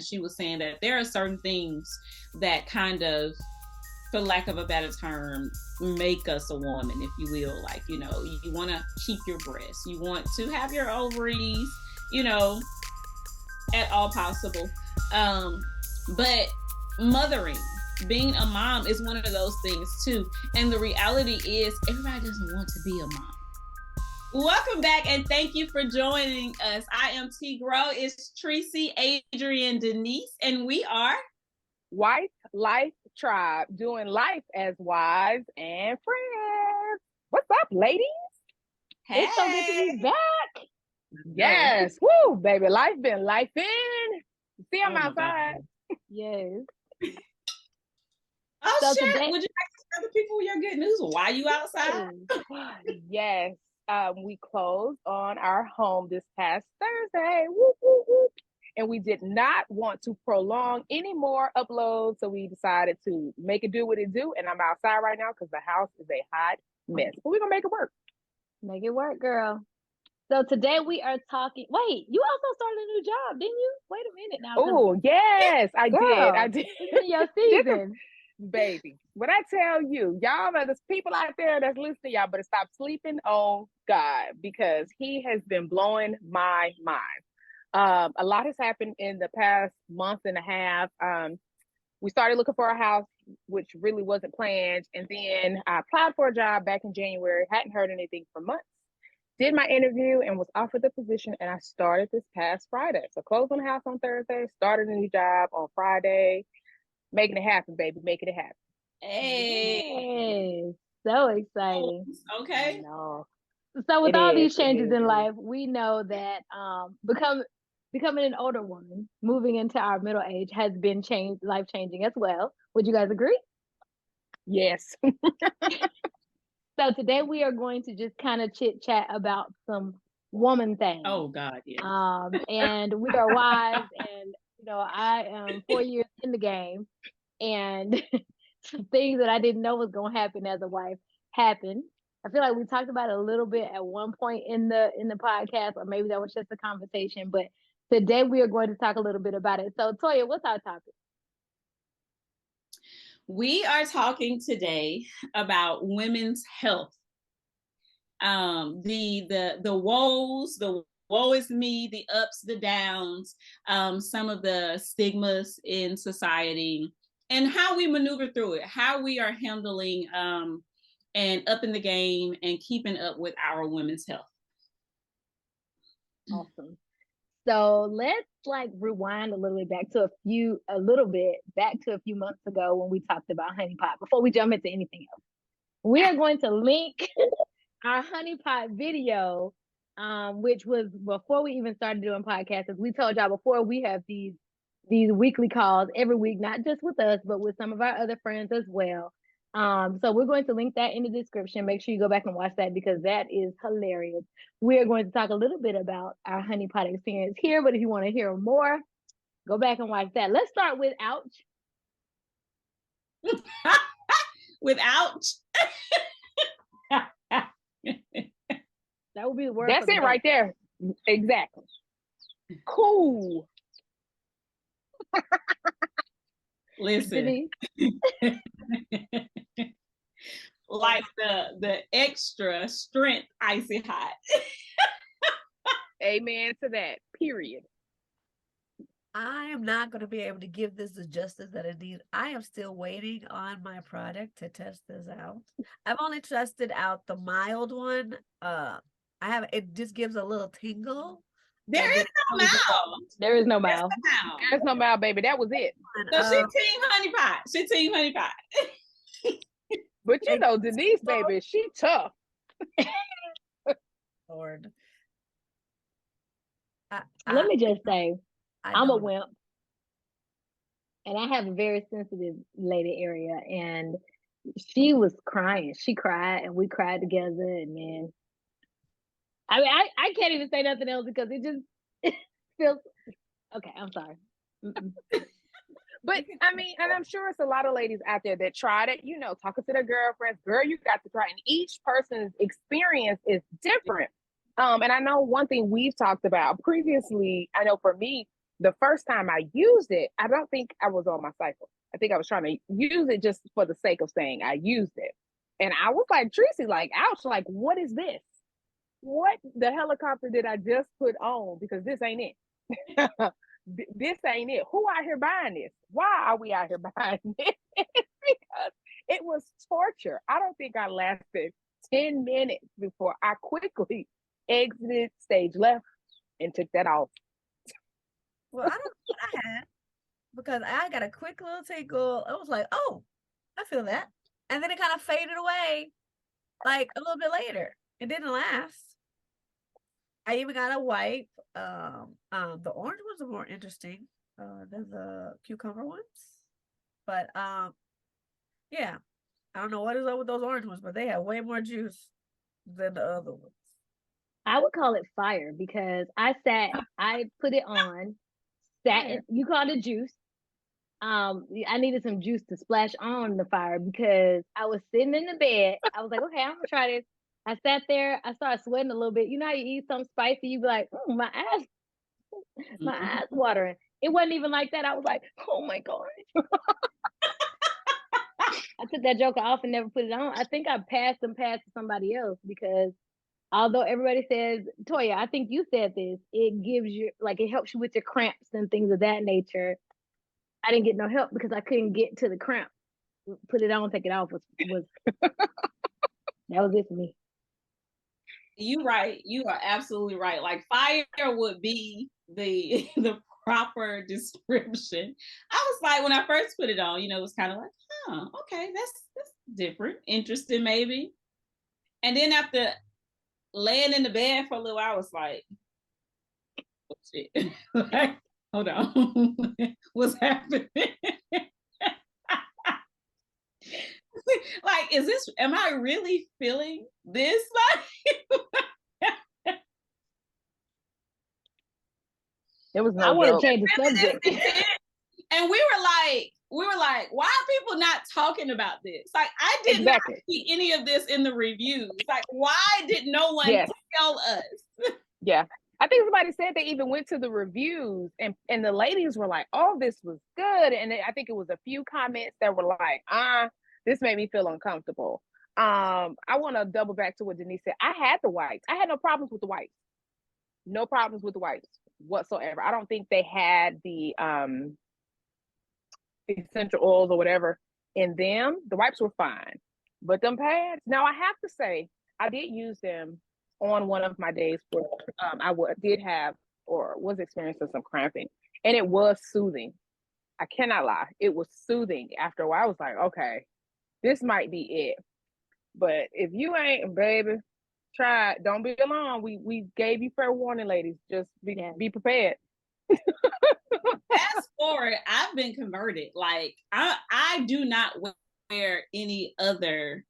she was saying that there are certain things that kind of, for lack of a better term, make us a woman, if you will. Like, you know, you want to keep your breasts, you want to have your ovaries, you know, at all possible. But mothering, being a mom is one of those things too. And the reality is, everybody doesn't want to be a mom. Welcome back, and thank you for joining us. I am T Grow. It's Tracy, Adrian, Denise, and we are Wife Life Tribe, doing life as wives and friends. What's up, ladies? Hey. It's so good to be back. Yes. Woo, baby. Life been life in. See, I'm outside. Yes. Oh, So shit. today- Would you like to tell the people your good news? Why you outside? Yes. We closed on our home this past Thursday. Whoop, whoop, whoop. And we did not want to prolong any more uploads, so we decided to make it do what it do. And I'm outside right now because the house is a hot mess. But we're going to make it work. Make it work, girl. So today we are talking. Wait, you also started a new job, didn't you? Wait a minute now. Oh, yes, I Girl, did. I did. It's in your season. Baby, what I tell you, y'all, there's people out there that's listening, y'all better stop sleeping on God, because he has been blowing my mind. A lot has happened in the past month and a half. We started looking for a house, which really wasn't planned. And then I applied for a job back in January, hadn't heard anything for months. Did my interview and was offered the position, and I started this past Friday. So closed on the house on Thursday, started a new job on Friday. Making it happen, baby. Making it happen. Hey. Yes. So exciting. Okay. No. So with all these changes in life, we know that becoming an older woman, moving into our middle age, has been life changing as well. Would you guys agree? Yes. So today we are going to just kind of chit chat about some woman things. Oh God, yes. And we are wives, and you know, I am 4 years in the game, and some things that I didn't know was gonna happen as a wife happened. I feel like we talked about it a little bit at one point in the podcast, or maybe that was just a conversation. But today we are going to talk a little bit about it. So Toya, what's our topic? We are talking today about women's health. The woes, the woe is me, the ups, the downs, some of the stigmas in society, and how we maneuver through it, how we are handling and upping the game and keeping up with our women's health. Awesome. So let's rewind a little bit back to a few months ago when we talked about Honeypot. Before we jump into anything else, we are going to link our Honeypot video, which was before we even started doing podcasts. As we told y'all before, we have these weekly calls every week, not just with us, but with some of our other friends as well. So we're going to link that in the description. Make sure you go back and watch that, because that is hilarious. We are going to talk a little bit about our Honeypot experience here, but if you want to hear more, go back and watch that. Let's start with ouch. With ouch. That would be the word. That's it right there. Exactly. Cool. Listen. Like the extra strength icy hot. Amen to that. Period. I am not going to be able to give this the justice that it needs. I am still waiting on my product to test this out. I've only tested out the mild one. It just gives a little tingle. There is no mouth. There is no mouth. There's no mouth, baby. That was it. So she team Honeypot. But you know, Denise, baby, she tough. Lord. Let me just say, I'm a wimp, and I have a very sensitive lady area, and she was crying. She cried, and we cried together, and then I can't even say nothing else because it just feels okay. I'm sorry. But I mean, and I'm sure it's a lot of ladies out there that tried it, you know, talking to their girlfriends, girl, you got to try it. And each person's experience is different. And I know one thing we've talked about previously, I know for me, The first time I used it, I don't think I was on my cycle. I think I was trying to use it just for the sake of saying I used it. And I was like, Tracy, like, ouch, like, what is this? What the helicopter did I just put on? Because this ain't it. This ain't it. Who out here buying this? Why are we out here buying this? Because it was torture. I don't think I lasted 10 minutes before I quickly exited stage left and took that off. Well, I don't know what I had because I got a quick little tickle. I was like, oh, I feel that. And then it kind of faded away like a little bit later. It didn't last. I even got a wipe. The orange ones are more interesting than the cucumber ones. But yeah, I don't know what is up with those orange ones, but they have way more juice than the other ones. I would call it fire because I put it on, you called it juice. I needed some juice to splash on the fire because I was sitting in the bed. I was like, okay, I'm gonna try this. I sat there, I started sweating a little bit. You know how you eat something spicy, you be like, oh, my eyes watering. It wasn't even like that. I was like, oh my God. I took that joker off and never put it on. I think I passed to somebody else because although everybody says, Toya, I think you said this, it gives you, like, it helps you with your cramps and things of that nature. I didn't get no help because I couldn't get to the cramp. Put it on, take it off was that was it for me. You right. You are absolutely right. Like fire would be the proper description. I was like, when I first put it on, it was kind of like, okay, that's different, interesting, maybe. And then after laying in the bed for a little while, I was like, oh, shit. Like, hold on. What's happening? Like, am I really feeling this? It was no I want joke. to change the subject. And we were like, why are people not talking about this? Like, I did not see any of this in the reviews. Like, why did no one tell us? Yeah. I think somebody said they even went to the reviews and the ladies were like, oh, this was good. And I think it was a few comments that were like, this made me feel uncomfortable. I want to double back to what Denise said. I had the wipes. I had no problems with the wipes. No problems with the wipes whatsoever. I don't think they had the essential oils or whatever in them. The wipes were fine. But them pads, now I have to say, I did use them on one of my days where I did have or was experiencing some cramping, and it was soothing. I cannot lie. It was soothing. After a while, I was like, okay, this might be it. But if you ain't, baby, try it. Don't be alone. We gave you fair warning, ladies. Just be prepared. Fast forward, I've been converted. Like I do not wear any other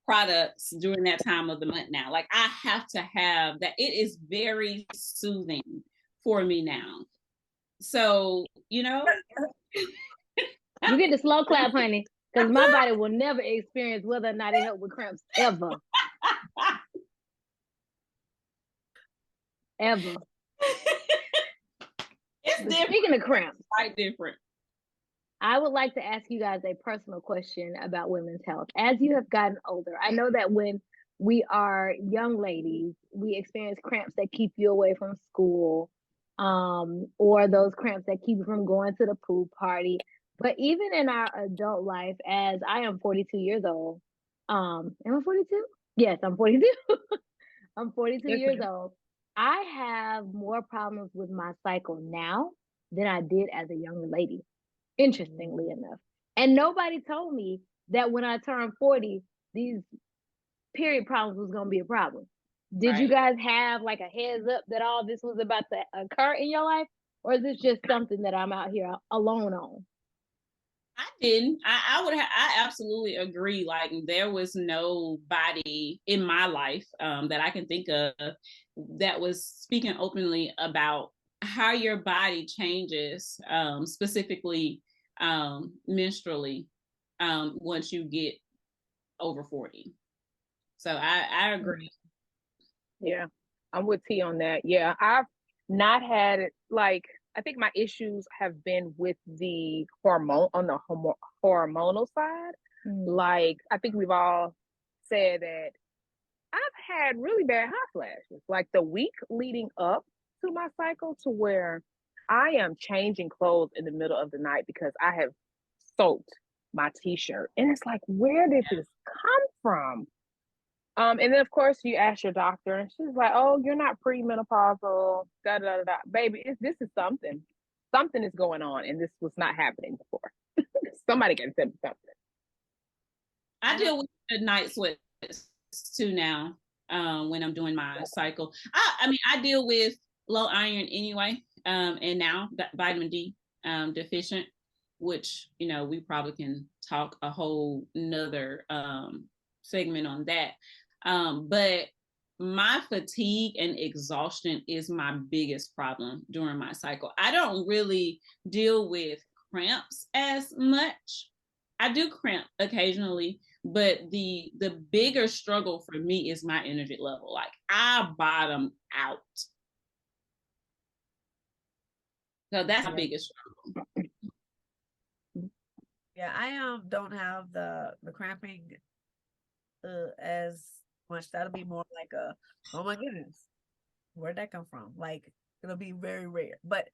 products during that time of the month now. Like I have to have that. It is very soothing for me now. So, you get the slow clap, honey, because my body will never experience whether or not it helped with cramps ever. Ever. It's different. Speaking of cramps, quite different. I would like to ask you guys a personal question about women's health. As you have gotten older, I know that when we are young ladies, we experience cramps that keep you away from school, or those cramps that keep you from going to the pool party. But even in our adult life, as I am 42 years old, am I 42? Yes, I'm 42. I'm 42 years old. I have more problems with my cycle now than I did as a younger lady, interestingly enough. And nobody told me that when I turned 40, these period problems was going to be a problem. Did you guys have like a heads up that all this was about to occur in your life? Or is this just something that I'm out here alone on? I didn't. I absolutely agree. Like there was nobody in my life that I can think of that was speaking openly about how your body changes, specifically menstrually, once you get over 40. So I agree. Yeah, I'm with T on that. Yeah, I've not had it like I think my issues have been with the hormonal side. Like, I think we've all said that I've had really bad hot flashes, like the week leading up to my cycle, to where I am changing clothes in the middle of the night because I have soaked my t-shirt. And it's like, where did this come from? And then of course you ask your doctor, and she's like, "Oh, you're not premenopausal, da da da da." Baby, this is something. Something is going on, and this was not happening before. Somebody can tell me something. I deal with the night sweats too now. When I'm doing my cycle, I mean, I deal with low iron anyway, and now vitamin D deficient, which, you know, we probably can talk a whole nother segment on that. But my fatigue and exhaustion is my biggest problem during my cycle. I don't really deal with cramps as much. I do cramp occasionally, but the bigger struggle for me is my energy level. Like, I bottom out. So that's my biggest struggle. Yeah, I don't have the cramping as much. That'll be more like a, oh my goodness, where'd that come from? Like, it'll be very rare. But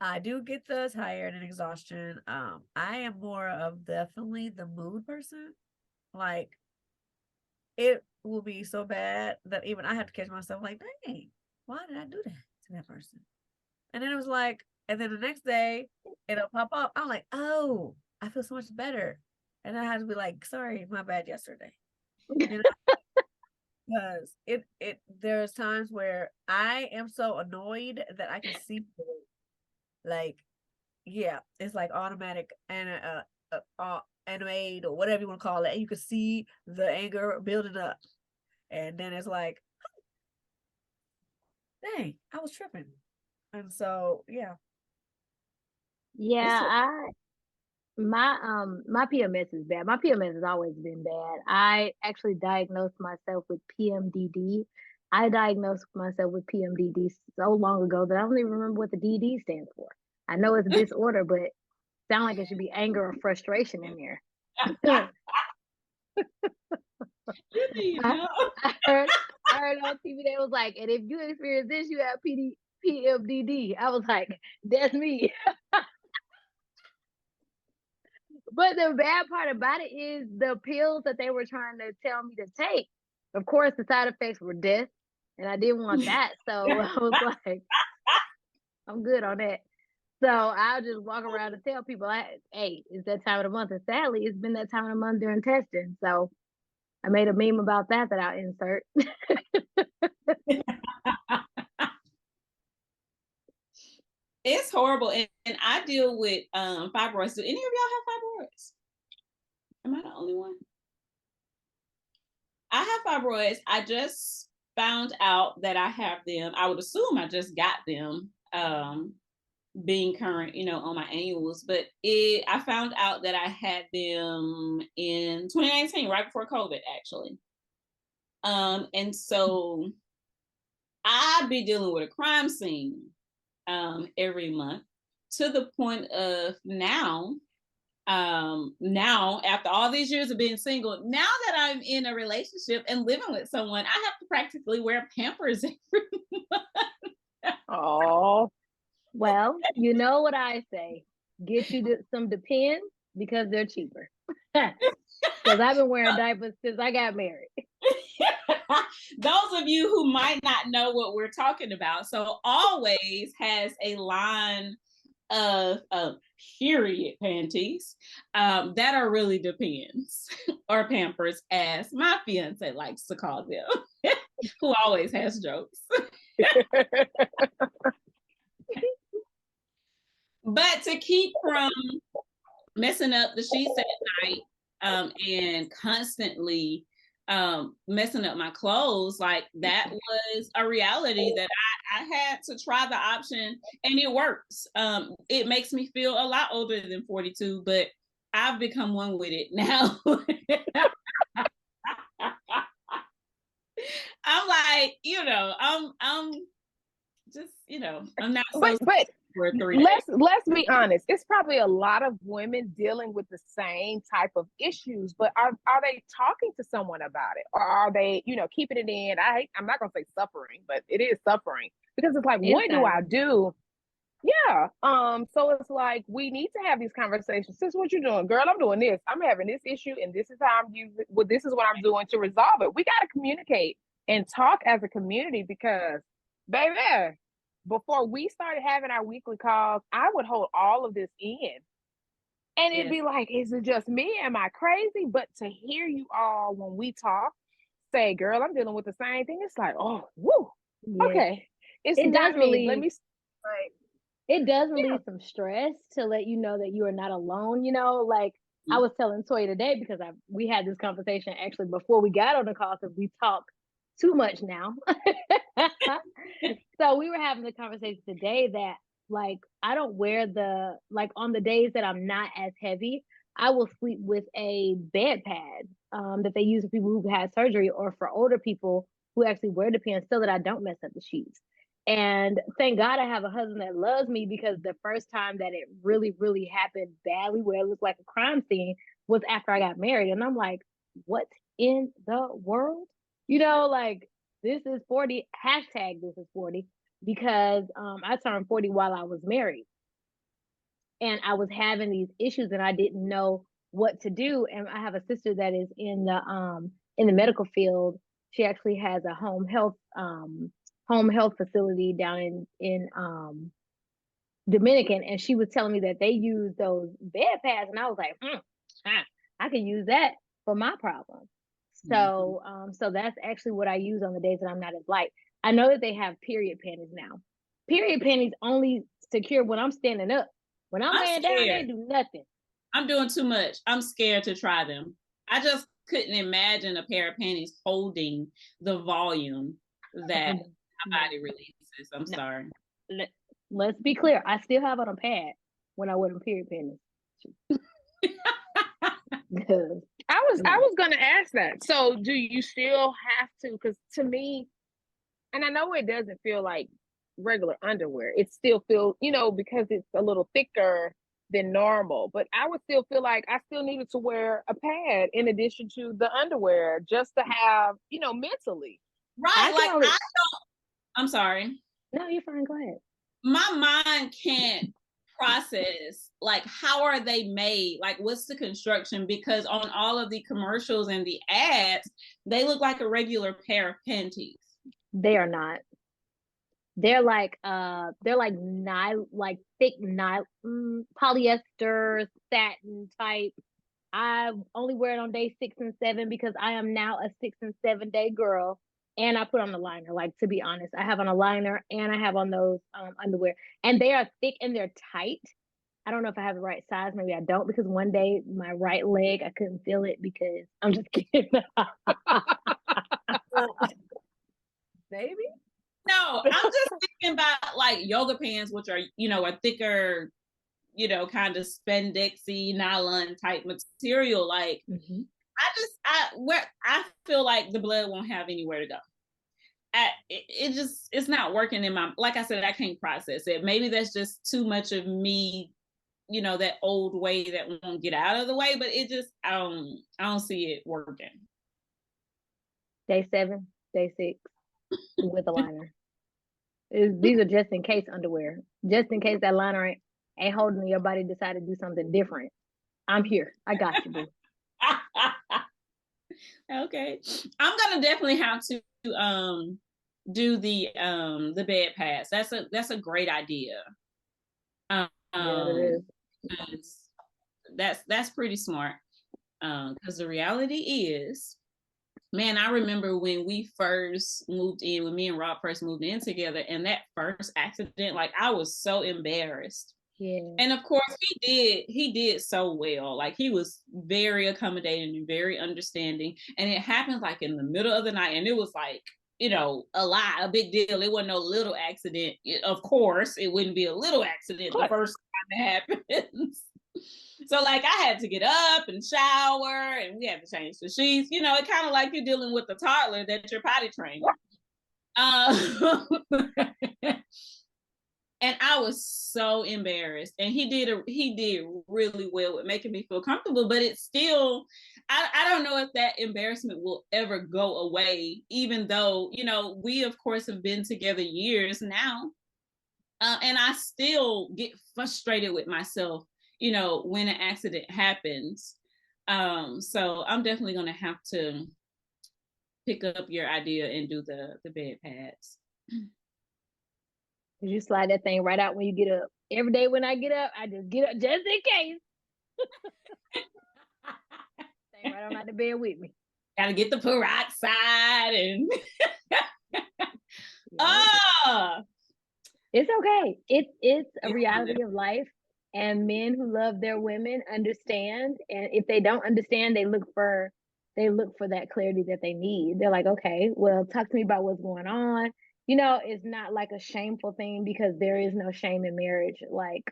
I do get the tired and exhaustion. I am more of definitely the mood person. Like, it will be so bad that even I have to catch myself like, dang, why did I do that to that person? And then it was like, and then the next day it'll pop up. I'm like, oh, I feel so much better. And I have to be like, sorry, my bad yesterday. You know? Because there's times where I am so annoyed that I can see it. Like, yeah, it's like automatic and animate or whatever you want to call it. And you can see the anger building up. And then it's like, dang, I was tripping. And so, yeah. Yeah, my PMS is bad. My PMS has always been bad. I actually diagnosed myself with PMDD. I diagnosed myself with PMDD so long ago that I don't even remember what the DD stands for. I know it's a disorder, but it sounds like it should be anger or frustration in there. I heard on TV they was like, and if you experience this, you have PMDD. I was like, that's me. But the bad part about it is the pills that they were trying to tell me to take. Of course, the side effects were death, and I didn't want that. So I was like, I'm good on that. So I'll just walk around and tell people, hey, it's that time of the month. And sadly, it's been that time of the month during testing. So I made a meme about that I'll insert. It's horrible. And I deal with fibroids. Do any of y'all have fibroids? Am I the only one? I have fibroids. I just found out that I have them. I would assume I just got them being current, you know, on my annuals. But I found out that I had them in 2019, right before COVID, actually. And so I'd be dealing with a crime scene every month, to the point of now after all these years of being single, now that I'm in a relationship and living with someone, I have to practically wear Pampers every month. Oh, well, you know what I say, get you some Depends because they're cheaper. Because I've been wearing diapers since I got married. Those of you who might not know what we're talking about, so Always has a line of period panties that are really Depends or Pampers, as my fiance likes to call them, who always has jokes. But to keep from messing up the sheets at night and constantly messing up my clothes, like, that was a reality that I had to try the option, and it works. It makes me feel a lot older than 42, but I've become one with it now. I'm like, you know, I'm just, you know, I'm not so. But for 3 days. Let's be honest. It's probably a lot of women dealing with the same type of issues, but are they talking to someone about it, or are they, keeping it in? I'm not gonna say suffering, but it is suffering because it's like, what do I do? Yeah. So it's like we need to have these conversations. Sis, what you doing? Girl, I'm doing this. I'm having this issue, and this is how I'm using. Well, this is what I'm doing to resolve it. We got to communicate and talk as a community because, baby, before we started having our weekly calls, I would hold all of this in. And it'd be like, is it just me? Am I crazy? But to hear you all when we talk, say, girl, I'm dealing with the same thing. It's like, oh, woo. Yeah. Okay. It does relieve, let me like, it does relieve some stress to let you know that you are not alone, like I was telling Toya today, because we had this conversation actually before we got on the call, because we talk too much now. So we were having the conversation today that like I don't wear on the days that I'm not as heavy, I will sleep with a bed pad that they use for people who've had surgery, or for older people who actually wear the pants, so that I don't mess up the sheets. And thank God I have a husband that loves me, because the first time that it really, really happened badly, where it looked like a crime scene, was after I got married. And I'm like, what in the world? Like, this is 40, hashtag this is 40, because I turned 40 while I was married. And I was having these issues and I didn't know what to do. And I have a sister that is in the medical field. She actually has a home health facility down in Dominican, and she was telling me that they use those bed pads, and I was like, I can use that for my problem. So so that's actually what I use on the days that I'm not as light. I know that they have period panties now. Period panties only secure when I'm standing up. When I'm laying down, they do nothing. I'm doing too much. I'm scared to try them. I just couldn't imagine a pair of panties holding the volume that my body releases. I'm sorry. Let's be clear. I still have on a pad when I wear them period panties. I was gonna ask that. So do you still have to? Because to me, and I know it doesn't feel like regular underwear. It still feels, because it's a little thicker than normal. But I would still feel like I still needed to wear a pad in addition to the underwear, just to have, mentally. Right. I'm sorry. No, you're fine. Go ahead. My mind can't process, like, how are they made? Like, what's the construction? Because on all of the commercials and the ads, they look like a regular pair of panties. They are not. They're like thick polyester satin type. I only wear it on day 6 and 7 because I am now a 6 and 7 day girl. And I put on the liner. Like, to be honest, I have on a liner and I have on those underwear, and they are thick and they're tight. I don't know if I have the right size. Maybe I don't, because one day my right leg, I couldn't feel it, because I'm just kidding. Baby. No, I'm just thinking about like yoga pants, which are, a thicker, kind of spandexy nylon type material. Like, I feel like the blood won't have anywhere to go. It's not working in my, like I said, I can't process it. Maybe that's just too much of me, that old way that won't get out of the way, but it just, I don't see it working. Day 7, day 6 with a liner. These are just in case underwear, just in case that liner ain't holding, your body decide to do something different. I'm here. I got you, boo. Okay, I'm gonna definitely have to do the bed pads. That's a great idea. Yeah, it is. That's pretty smart. Because the reality is, man, I remember when we first moved in, when me and Rob first moved in together, and that first accident, like, I was so embarrassed. Yeah. And of course he did so well. Like, he was very accommodating and very understanding. And it happened like in the middle of the night, and it was like, a big deal. It wasn't no little accident. Of course, it wouldn't be a little accident the first time it happens. So, like, I had to get up and shower, and we had to change the sheets. It kind of like you're dealing with a toddler that you're potty trained. And I was so embarrassed. And he did really well with making me feel comfortable, but it's still, I don't know if that embarrassment will ever go away, even though, we of course have been together years now. And I still get frustrated with myself, when an accident happens. So I'm definitely going to have to pick up your idea and do the bed pads. You slide that thing right out when you get up. Every day when I get up, I just get up just in case. Thing right on out the bed with me. Gotta get the peroxide and It's okay. It's a reality of life, and men who love their women understand. And if they don't understand, they look for that clarity that they need. They're like, okay, well, talk to me about what's going on. It's not like a shameful thing, because there is no shame in marriage. Like,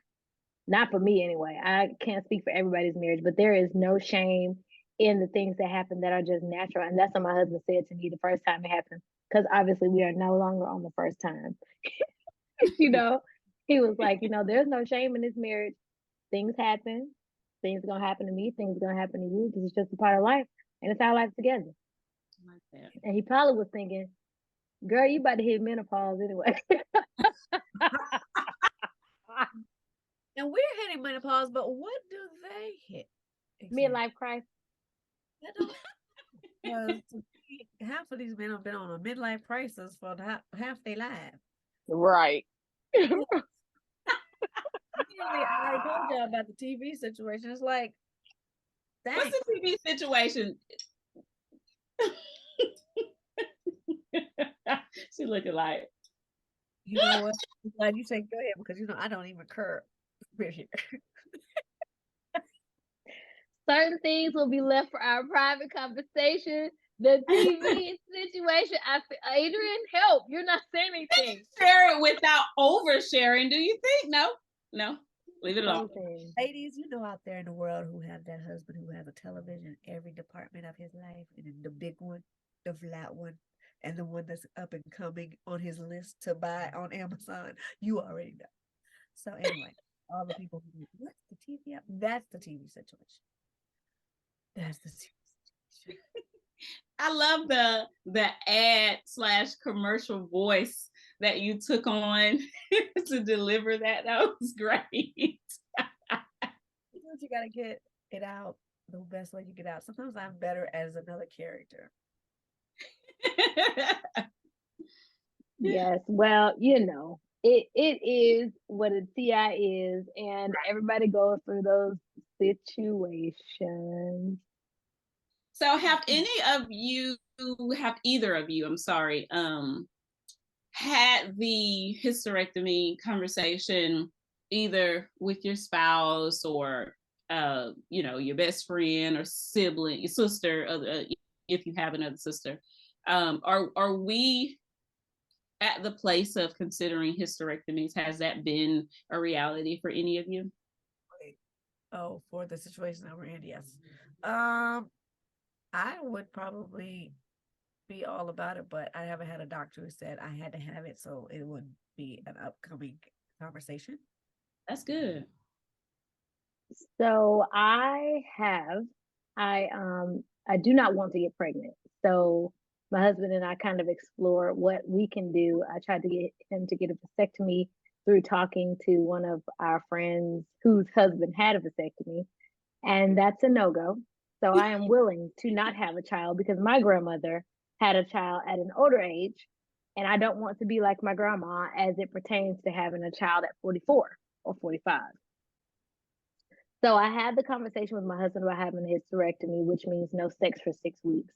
not for me anyway. I can't speak for everybody's marriage, but there is no shame in the things that happen that are just natural. And that's what my husband said to me the first time it happened, because obviously we are no longer on the first time. He was like, there's no shame in this marriage. Things happen. Things are gonna happen to me. Things are gonna happen to you. This is just a part of life, and it's our life together. Like that. And he probably was thinking, girl, you about to hit menopause anyway. And we're hitting menopause, but what do they hit? Exactly. Midlife crisis. Half of these men have been on a midlife crisis for half their life. Right. I told y'all about the TV situation. It's like, thanks. What's the TV situation? She looking like, you know what? I'm glad you say go ahead, because I don't even care. Here. Certain things will be left for our private conversation. The TV situation, Adrian, help. You're not saying anything. Share it without oversharing, do you think? No. Leave it alone. Ladies, out there in the world who have that husband who has a television in every department of his life, and then the big one, the flat one, and the one that's up and coming on his list to buy on Amazon. You already know. So anyway, all the people who, what's the TV app? That's the TV situation. That's the TV situation. I love the ad/commercial voice that you took on to deliver that. That was great. You gotta get it out the best way you get out. Sometimes I'm better as another character. Yes, well, it is what a TI is, and everybody goes through those situations. So have either of you, I'm sorry, had the hysterectomy conversation either with your spouse or your best friend or sibling, your sister, if you have another sister? Are we at the place of considering hysterectomies? Has that been a reality for any of you? Oh, for the situation that we're in, yes. I would probably be all about it, but I haven't had a doctor who said I had to have it, so it would be an upcoming conversation. That's good. So I do not want to get pregnant. So my husband and I kind of explore what we can do. I tried to get him to get a vasectomy through talking to one of our friends whose husband had a vasectomy, and that's a no-go. So I am willing to not have a child, because my grandmother had a child at an older age, and I don't want to be like my grandma as it pertains to having a child at 44 or 45. So I had the conversation with my husband about having a hysterectomy, which means no sex for 6 weeks.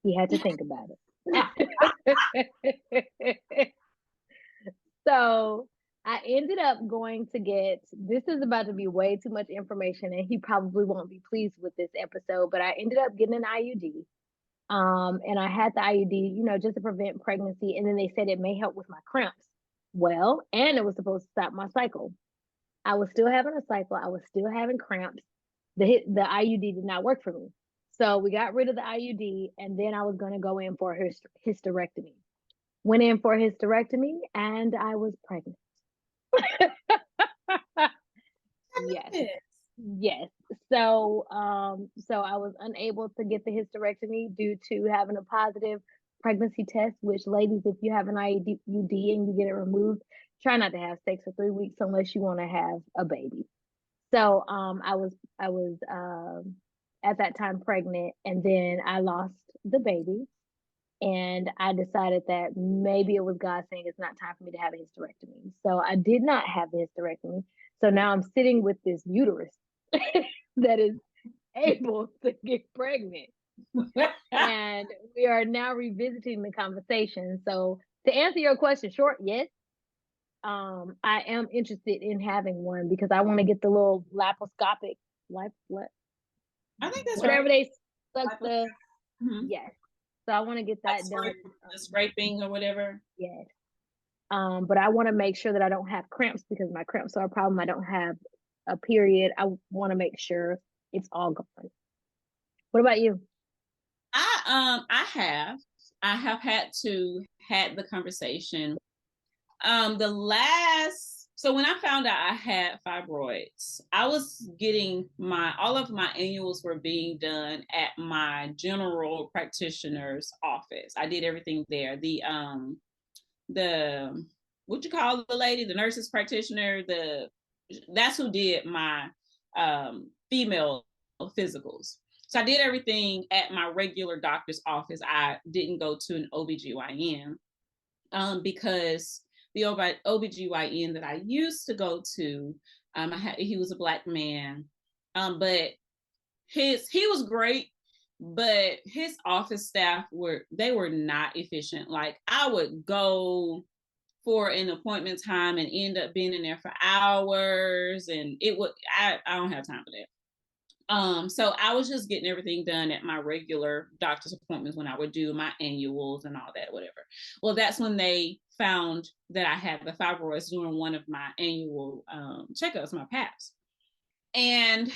He had to think about it. So I ended up going to this is about to be way too much information, and he probably won't be pleased with this episode, but I ended up getting an IUD. And I had the IUD, just to prevent pregnancy. And then they said it may help with my cramps. Well, and it was supposed to stop my cycle. I was still having a cycle. I was still having cramps. The IUD did not work for me. So we got rid of the IUD, and then I was going to go in for a hysterectomy. Went in for a hysterectomy, and I was pregnant. Yes. Yes. Yes. So so I was unable to get the hysterectomy due to having a positive pregnancy test, which ladies, if you have an IUD and you get it removed, try not to have sex for 3 weeks unless you want to have a baby. So I was at that time pregnant, and then I lost the baby, and I decided that maybe it was God saying it's not time for me to have a hysterectomy. So I did not have the hysterectomy. So now I'm sitting with this uterus that is able to get pregnant. And we are now revisiting the conversation. So to answer your question short, yes. I am interested in having one because I want to get the little laparoscopic what I think that's right. whatever they suck the Mhm. yes. So I want to get Like that done. the scraping or whatever. Yes. But I want to make sure that I don't have cramps because my cramps are a problem. I don't have a period. I want to make sure it's all gone. What about you? I have had the conversation. The last so when I found out I had fibroids, I was getting all of my annuals were being done at my general practitioner's office. I did everything there. The what you call the lady, the nurses practitioner, that's who did my female physicals. So I did everything at my regular doctor's office. I didn't go to an OBGYN because the OBGYN that I used to go to, he was a Black man, but he was great, but his office staff were not efficient. Like I would go for an appointment time and end up being in there for hours, and I don't have time for that. So I was just getting everything done at my regular doctor's appointments when I would do my annuals and all that, whatever. Well, that's when they found that I had the fibroids during one of my annual checkups, my PAPs. And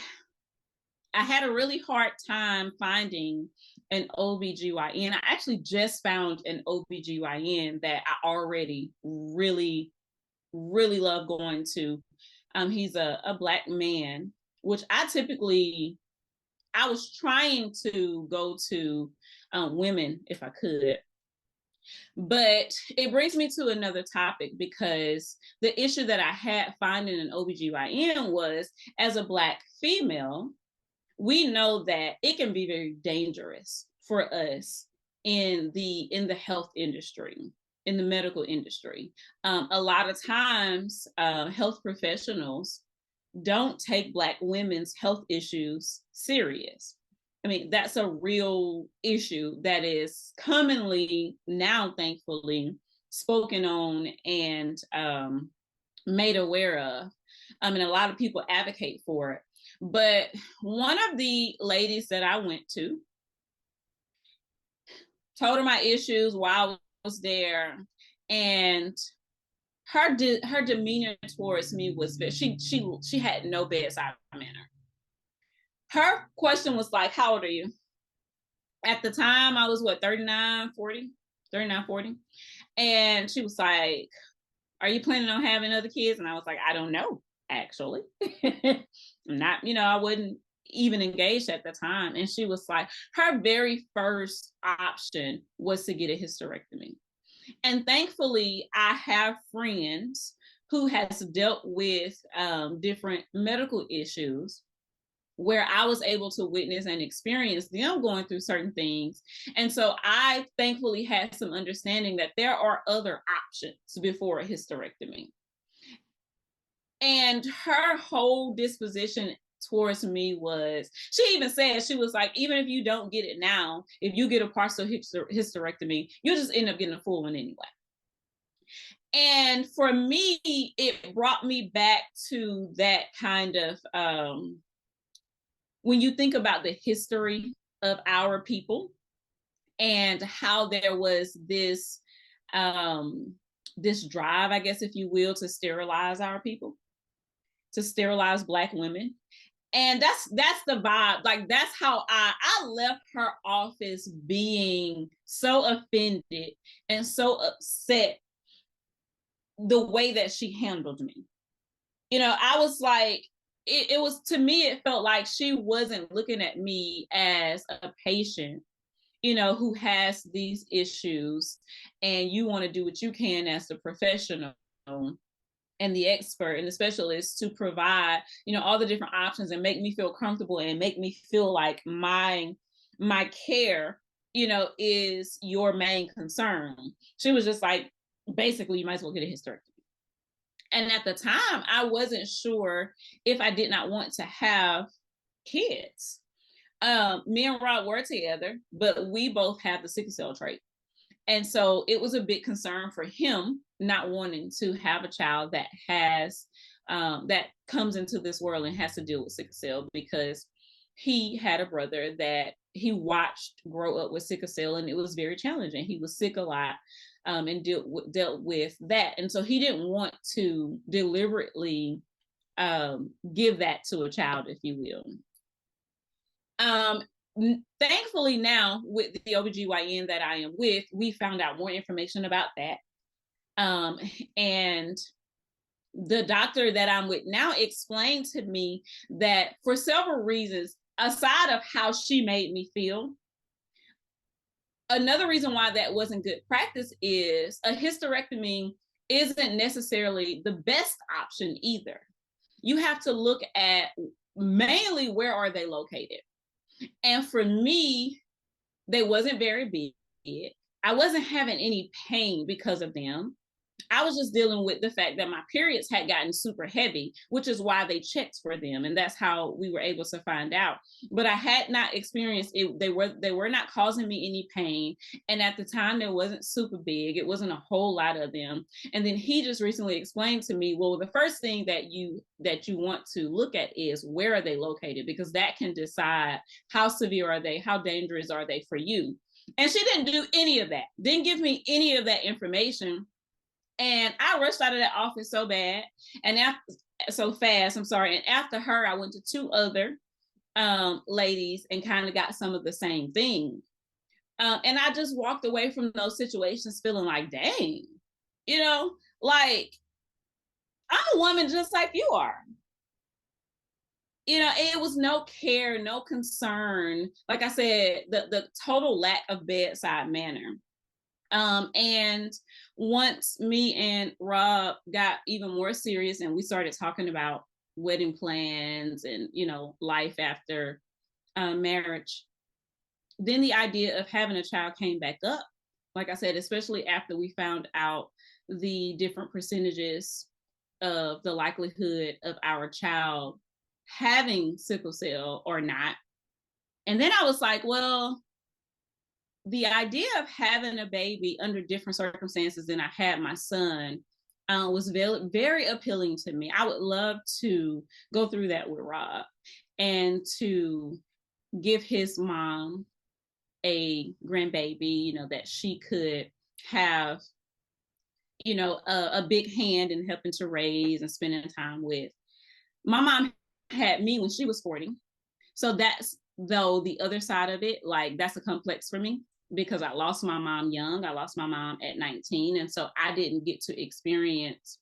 I had a really hard time finding an OBGYN. I actually just found an OBGYN that I already really, really love going to. He's a Black man, which I was trying to go to women if I could. But it brings me to another topic because the issue that I had finding an OBGYN was, as a Black female, we know that it can be very dangerous for us in the health industry, in the medical industry. A lot of times, health professionals don't take Black women's health issues serious. I mean, that's a real issue that is commonly now, thankfully, spoken on and made aware of. And a lot of people advocate for it. But one of the ladies that I went to told her my issues while I was there, and her demeanor towards me was she had no bedside manner. Her question was like, how old are you? At the time I was 39, 40. And she was like, are you planning on having other kids? And I was like, I don't know, actually. I'm not, I wouldn't even engaged at the time. And she was like, her very first option was to get a hysterectomy. And thankfully, I have friends who has dealt with different medical issues where I was able to witness and experience them going through certain things. And so I thankfully had some understanding that there are other options before a hysterectomy. And her whole disposition towards me was, she even said, she was like, even if you don't get it now, if you get a partial hysterectomy, you'll just end up getting a full one anyway. And for me, it brought me back to that kind of, when you think about the history of our people and how there was this drive, I guess, if you will, to sterilize our people, to sterilize Black women. And that's the vibe. Like, that's how I left her office being so offended and so upset the way that she handled me. You know, I was like, it was, to me, it felt like she wasn't looking at me as a patient, you know, who has these issues, and you want to do what you can as the professional and the expert and the specialist to provide, you know, all the different options and make me feel comfortable and make me feel like my care, you know, is your main concern. She was just like, basically, you might as well get a hysterectomy. And at the time, I wasn't sure if I did not want to have kids. Me and Rob were together, but we both have the sickle cell trait. And so it was a big concern for him not wanting to have a child that has, that comes into this world and has to deal with sickle cell, because he had a brother that he watched grow up with sickle cell, and it was very challenging. He was sick a lot, and dealt with that. And so he didn't want to deliberately give that to a child, if you will. Thankfully now, with the OBGYN that I am with, we found out more information about that. And the doctor that I'm with now explained to me that for several reasons, aside of how she made me feel, another reason why that wasn't good practice is a hysterectomy isn't necessarily the best option either. You have to look at mainly where are they located. And for me, they wasn't very big. I wasn't having any pain because of them. I was just dealing with the fact that my periods had gotten super heavy, which is why they checked for them. And that's how we were able to find out. But I had not experienced it. They were not causing me any pain. And at the time, there wasn't super big. It wasn't a whole lot of them. And then he just recently explained to me, well, the first thing that you want to look at is where are they located? Because that can decide how severe are they, how dangerous are they for you. And she didn't do any of that, didn't give me any of that information. And I rushed out of that office so bad, and so fast, I'm sorry. And after her, I went to two other ladies and kind of got some of the same thing. And I just walked away from those situations feeling like, dang, you know, like, I'm a woman just like you are. You know, it was no care, no concern. Like I said, the total lack of bedside manner. And once me and Rob got even more serious and we started talking about wedding plans and, you know, life after marriage, then the idea of having a child came back up. Like I said, especially after we found out the different percentages of the likelihood of our child having sickle cell or not. And then I was like, well, the idea of having a baby under different circumstances than I had my son was very, very appealing to me. I would love to go through that with Rob and to give his mom a grandbaby, you know, that she could have, you know, a big hand in helping to raise and spending time with. My mom had me when she was 40. So that's, though, the other side of it, like, that's a complex for me, because I lost my mom young. I lost my mom at 19. And so I didn't get to experience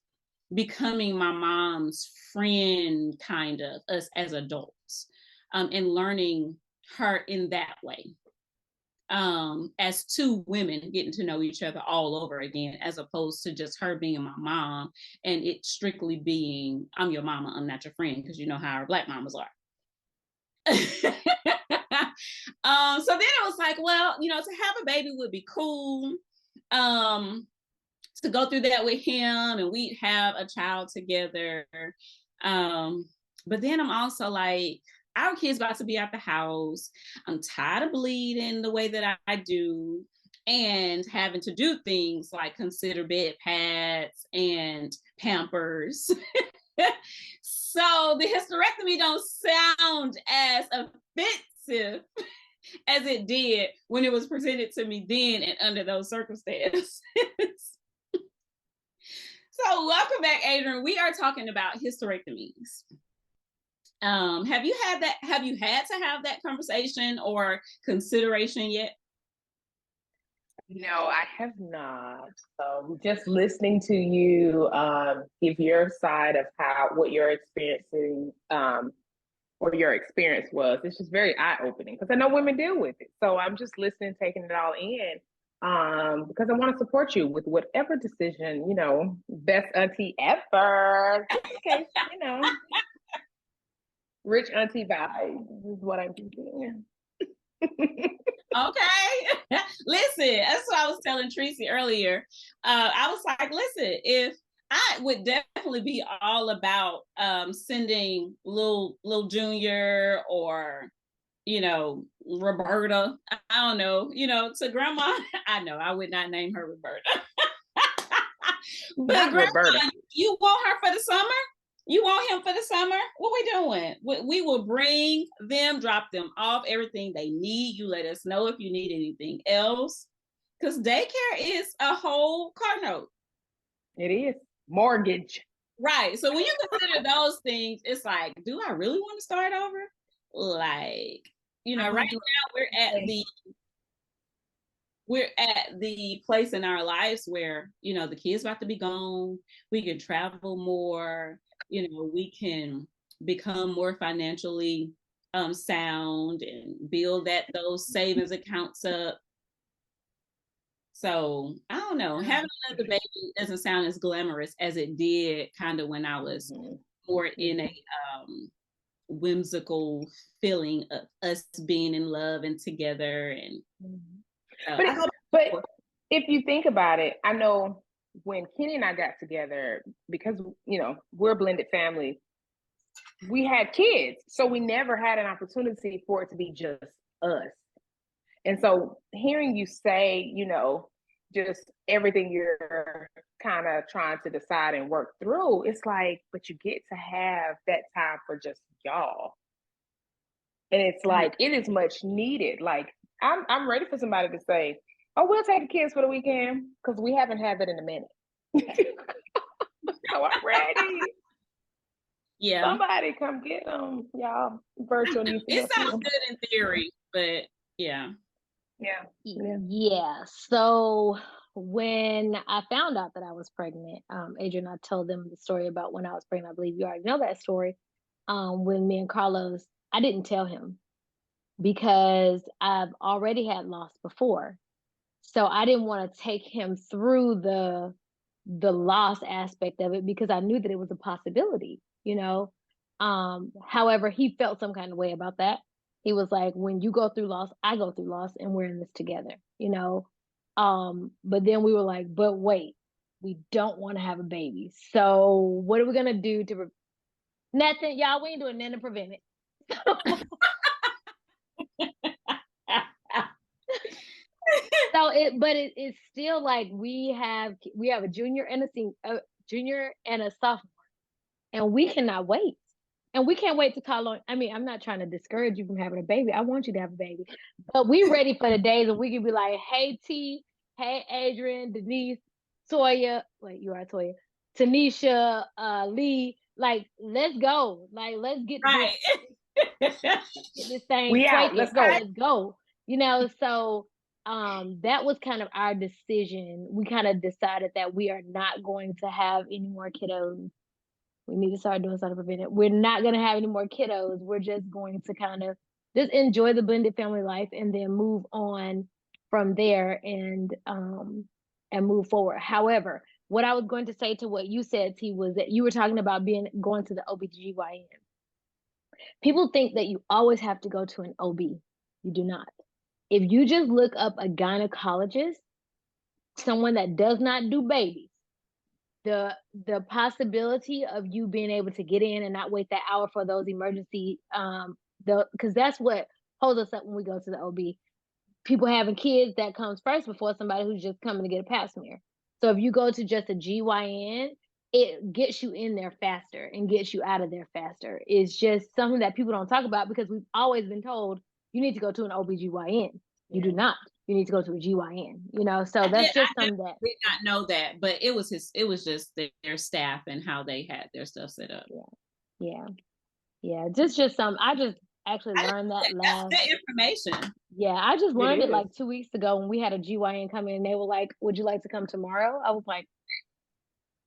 becoming my mom's friend, kind of, us as adults, and learning her in that way. As two women getting to know each other all over again, as opposed to just her being my mom and it strictly being, I'm your mama, I'm not your friend, because you know how our Black mamas are. So then it was like, well, you know, to have a baby would be cool, to go through that with him and we'd have a child together. But then I'm also like, our kid's about to be out the house. I'm tired of bleeding the way that I do and having to do things like consider bed pads and Pampers. So the hysterectomy don't sound as offensive as it did when it was presented to me then and under those circumstances. So welcome back, Adrian. We are talking about hysterectomies. Have you had to have that conversation or consideration yet? No, I have not. Just listening to you give your side of what you're experiencing, or your experience was, it's just very eye-opening because I know women deal with it. So I'm just listening, taking it all in, because I want to support you with whatever decision, best auntie ever. Okay, rich auntie vibe is what I'm thinking. Okay. Listen, that's what I was telling Tracy earlier. I was like, listen, if I would definitely be all about sending little Junior or Roberta, I don't know, to grandma. I know I would not name her Roberta. But not grandma, Roberta. You want her for the summer? You want him for the summer? What we doing? We will bring them, drop them off, everything they need. You let us know if you need anything else. Because daycare is a whole car note. It is. Mortgage. Right. So when you consider those things, it's like, do I really want to start over? Like, right now we're at the place in our lives where, the kids about to be gone. We can travel more. We can become more financially sound and build those savings accounts up. So I don't know. Having another baby doesn't sound as glamorous as it did kind of when I was more in a whimsical feeling of us being in love and together. And but if you think about it, I know when Kenny and I got together, because we're a blended family, we had kids, so we never had an opportunity for it to be just us. And so hearing you say, just everything you're kind of trying to decide and work through, it's like, but you get to have that time for just y'all. And it's like, it is much needed. Like, I'm ready for somebody to say, oh, we'll take the kids for the weekend, because we haven't had that in a minute. So I'm ready. Yeah. Somebody come get them, y'all. Virtual needs to It sounds good in theory, but yeah. Yeah. So when I found out that I was pregnant, Adrian, I told them the story about when I was pregnant. I believe you already know that story. When me and Carlos, I didn't tell him because I've already had loss before. So I didn't want to take him through the loss aspect of it because I knew that it was a possibility, However, he felt some kind of way about that. He was like, when you go through loss, I go through loss, and we're in this together, But then we were like, but wait, we don't want to have a baby. So what are we going to do nothing, y'all, we ain't doing nothing to prevent it. So it's still like we have a junior and a sophomore, and we cannot wait. And we can't wait to call on. I mean, I'm not trying to discourage you from having a baby. I want you to have a baby. But we ready for the days when we can be like, hey, T, hey, Adrian, Denise, Toya. Wait, you are Toya. Tanisha, Lee. Like, let's go. Like, let's get this thing. We out. Let's go. Let's go. So that was kind of our decision. We kind of decided that we are not going to have any more kiddos. We need to start doing something to prevent it. We're not going to have any more kiddos. We're just going to kind of just enjoy the blended family life and then move on from there and move forward. However, what I was going to say to what you said, T, was that you were talking about going to the OBGYN. People think that you always have to go to an OB. You do not. If you just look up a gynecologist, someone that does not do babies, the possibility of you being able to get in and not wait that hour for those emergency, because that's what holds us up when we go to the OB. People having kids, that comes first before somebody who's just coming to get a pap smear. So if you go to just a GYN, it gets you in there faster and gets you out of there faster. It's just something that people don't talk about because we've always been told you need to go to an OBGYN. You do not. You need to go to a GYN, so that's just something that did not know that, but it was just their staff and how they had their stuff set up. Yeah. Just some, I just actually learned that last information. Yeah, I just learned it is. like 2 weeks ago when we had a GYN come in and they were like, "Would you like to come tomorrow?" I was like,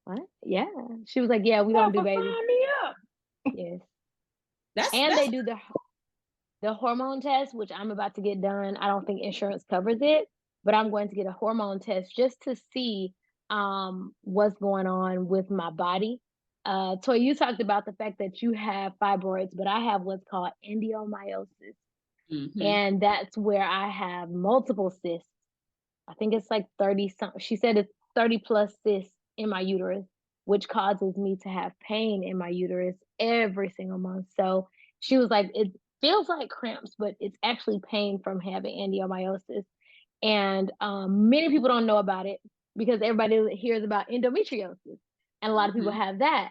"What?" Yeah. She was like, "Yeah, we don't do Papa, babies." sign me up. Yes. And That's they do the hormone test, which I'm about to get done. I don't think insurance covers it, but I'm going to get a hormone test just to see what's going on with my body. Toy, you talked about the fact that you have fibroids, but I have what's called endometriosis. mm-hmm. And that's where I have multiple cysts. I think it's like 30 something. She said it's 30 plus cysts in my uterus, which causes me to have pain in my uterus every single month. So she was like, it feels like cramps, but it's actually pain from having endometriosis. And many people don't know about it because everybody hears about endometriosis, and a lot of people Mm-hmm. have that.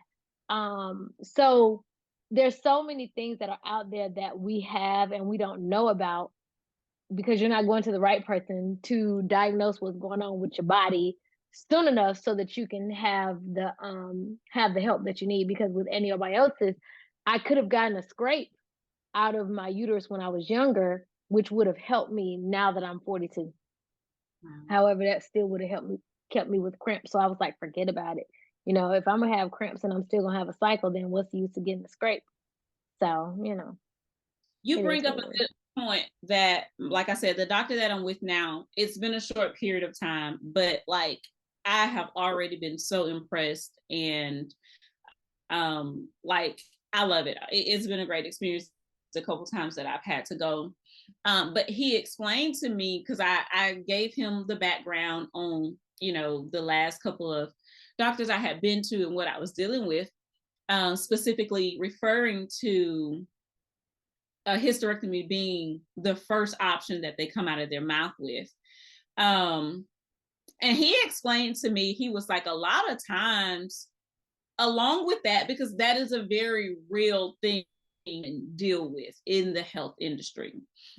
So there's so many things that are out there that we have and we don't know about because you're not going to the right person to diagnose what's going on with your body soon enough so that you can have the help that you need. Because with endometriosis, I could have gotten a scrape out of my uterus when I was younger, which would have helped me now that I'm 42. Wow. However, that still would have helped me kept me with cramps. So I was like, forget about it. If I'm gonna have cramps and I'm still gonna have a cycle, then what's the use of getting a scrape? So, You it is bring up what a it is. good point that, like I said, the doctor that I'm with now, it's been a short period of time, but like I have already been so impressed, and like I love it. It's been a great experience a couple times that I've had to go. But he explained to me, because I gave him the background on, the last couple of doctors I had been to and what I was dealing with, specifically referring to a hysterectomy being the first option that they come out of their mouth with. And he explained to me, he was like, a lot of times, along with that, because that is a very real thing and deal with in the health industry.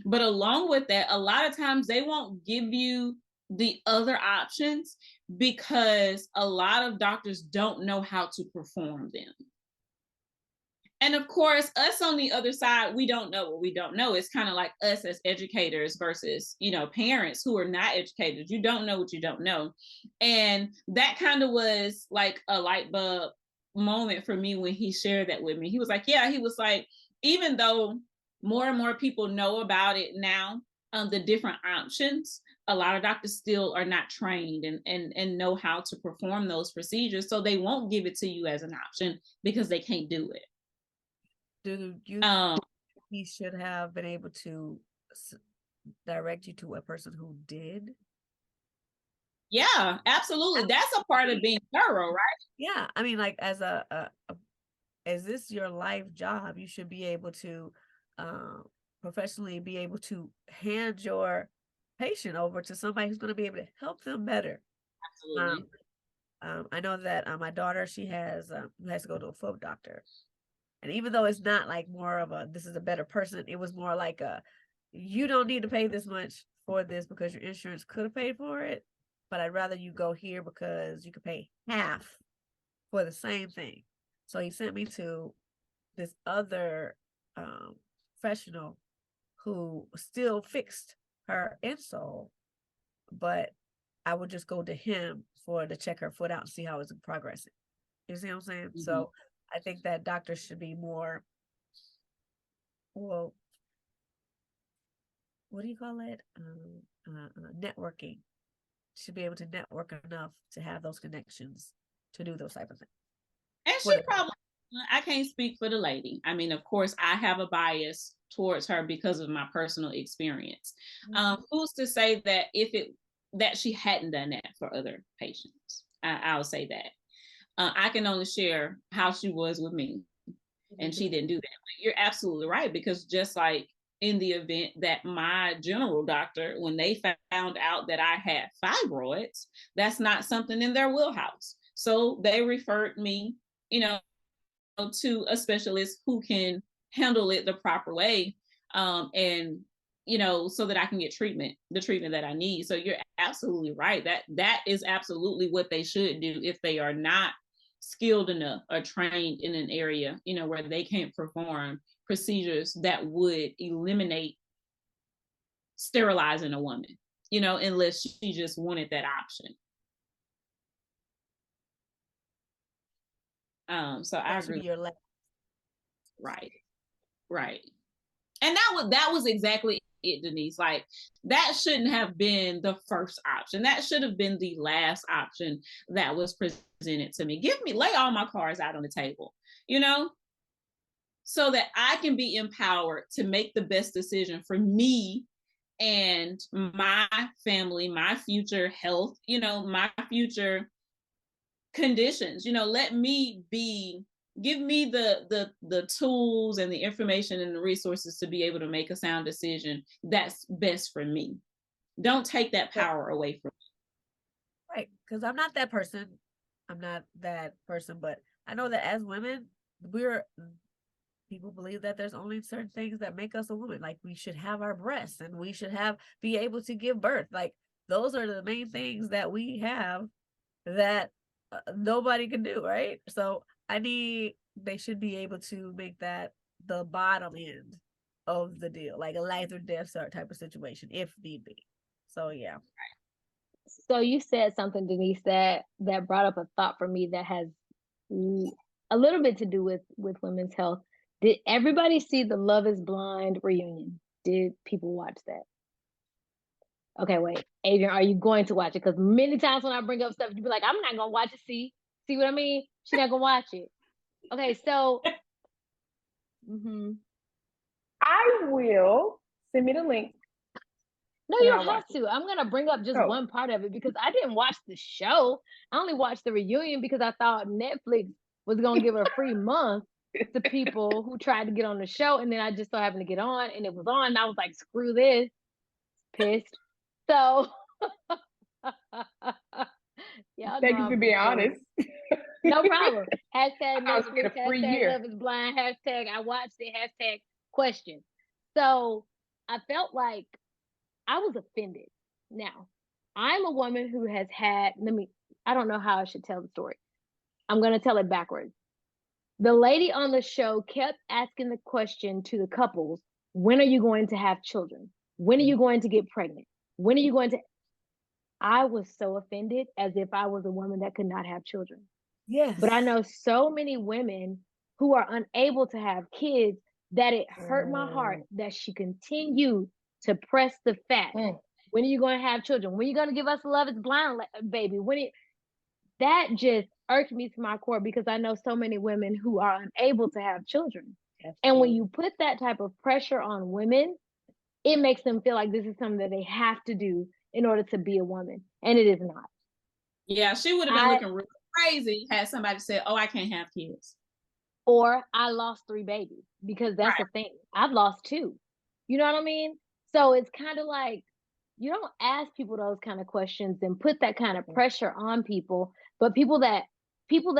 But along with that, a lot of times they won't give you the other options because a lot of doctors don't know how to perform them. And of course, us on the other side, we don't know what we don't know. It's kind of like us as educators versus, parents who are not educators. You don't know what you don't know. And that kind of was like a light bulb moment for me when he shared that with me. He was like, yeah, he was like, even though more and more people know about it now, the different options, a lot of doctors still are not trained and know how to perform those procedures. So they won't give it to you as an option because they can't do it. Do you he should have been able to direct you to a person who did? Yeah, absolutely. That's a part of being thorough, right? Yeah, I mean, like as as this your life job, you should be able to professionally be able to hand your patient over to somebody who's going to be able to help them better. Absolutely. I know that my daughter, she has to go to a foot doctor. And even though it's not like more of a, this is a better person, it was more like you don't need to pay this much for this because your insurance could have paid for it. But I'd rather you go here because you could pay half for the same thing. So he sent me to this other professional who still fixed her insole, but I would just go to him to check her foot out and see how it's progressing. You see what I'm saying? Mm-hmm. So I think that doctors should be more, well, what do you call it? Networking. Should be able to network enough to have those connections to do those type of things. And she probably, I can't speak for the lady. I mean, of course, I have a bias towards her because of my personal experience. Mm-hmm. Who's to say that that she hadn't done that for other patients? I'll say that. I can only share how she was with me, and she didn't do that. But you're absolutely right, because just like in the event that my general doctor, when they found out that I had fibroids, that's not something in their wheelhouse. So they referred me, to a specialist who can handle it the proper way, and so that I can get the treatment that I need. So you're absolutely right. That is absolutely what they should do if they are not skilled enough or trained in an area, where they can't perform procedures that would eliminate sterilizing a woman, unless she just wanted that option. So I agree. Your last. Right. And that was exactly it, Denise. Like, that shouldn't have been the first option. That should have been the last option that was presented to me. Lay all my cards out on the table, so that I can be empowered to make the best decision for me and my family, my future health, my future conditions. Give me the tools and the information and the resources to be able to make a sound decision that's best for me. Don't take that power away from me. Right, because I'm not that person. But I know that as women, people believe that there's only certain things that make us a woman. Like, we should have our breasts and we should be able to give birth. Like, those are the main things that we have that nobody can do, right? So they should be able to make that the bottom end of the deal, like a life or death type of situation, if need be. So yeah. So you said something, Denise, that brought up a thought for me that has a little bit to do with women's health. Did everybody see the Love is Blind reunion? Did people watch that? Okay, wait. Adrian, are you going to watch it? Because many times when I bring up stuff, you be like, I'm not going to watch it. See what I mean? She's not going to watch it. Okay, so. I will. Send me the link. No, you don't have to. I'm going to bring up just one part of it because I didn't watch the show. I only watched the reunion because I thought Netflix was going to give a free month to people who tried to get on the show. And then I just so happened to get on and it was on. And I was like, screw this. Pissed. So, thank you for being honest. No problem. Hashtag Netflix, hashtag Love is Blind, hashtag I watched it, hashtag question. So I felt like I was offended. Now, I'm a woman who has had, I don't know how I should tell the story. I'm going to tell it backwards. The lady on the show kept asking the question to the couples, when are you going to have children? When are you going to get pregnant? When are you going to? I was so offended, as if I was a woman that could not have children. Yes. But I know so many women who are unable to have kids that it hurt my heart that she continued to press the fact. When are you going to have children? When are you going to give us a Love is Blind baby? That just irked me to my core because I know so many women who are unable to have children. And when you put that type of pressure on women, it makes them feel like this is something that they have to do in order to be a woman. And it is not. Yeah, she would have been looking real crazy had somebody said, oh, I can't have kids. Or I lost 3 babies, because that's the thing. I've lost 2. You know what I mean? So it's kind of like, you don't ask people those kind of questions and put that kind of pressure on people. But people that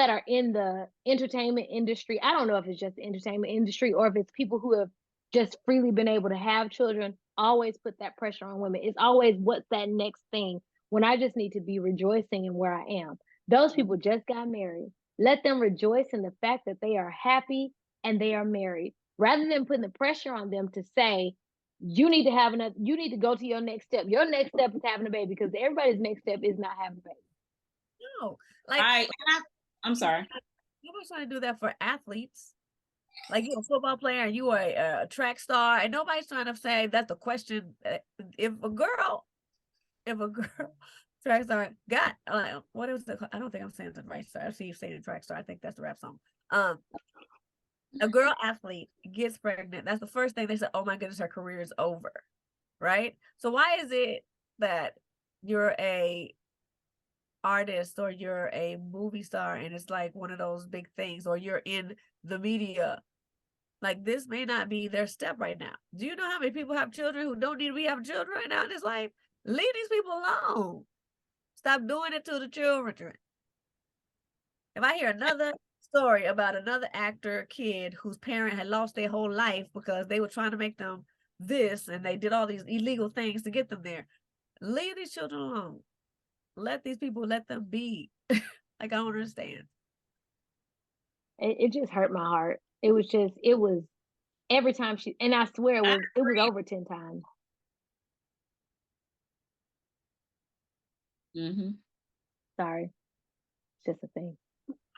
are in the entertainment industry, I don't know if it's just the entertainment industry or if it's people who have just freely been able to have children, always put that pressure on women. It's always, what's that next thing when I just need to be rejoicing in where I am. Those people just got married. Let them rejoice in the fact that they are happy and they are married, rather than putting the pressure on them to say, you need to go to your next step. Your next step is having a baby, because everybody's next step is not having a baby. No, I'm sorry. Nobody's trying to do that for athletes. Like, you're a football player and you are a track star, and nobody's trying to say that the question, if a girl track star got, what is it? I don't think I'm saying the right star. I see you saying track star. I think that's the rap song. A girl athlete gets pregnant. That's the first thing they say, oh my goodness, her career is over. Right? So why is it that you're a artist or you're a movie star and it's like one of those big things, or you're in the media, like, this may not be their step right now? Do you know how many people have children who don't need to be having children right now in this life? Leave these people alone. Stop doing it to the children. If I hear another story about another actor kid whose parent had lost their whole life because they were trying to make them this and they did all these illegal things to get them there, leave these children alone. Let these people, let them be. Like, I don't understand. It just hurt my heart. It was every time and I swear it was over 10 times. Mm-hmm. Sorry, it's just a thing.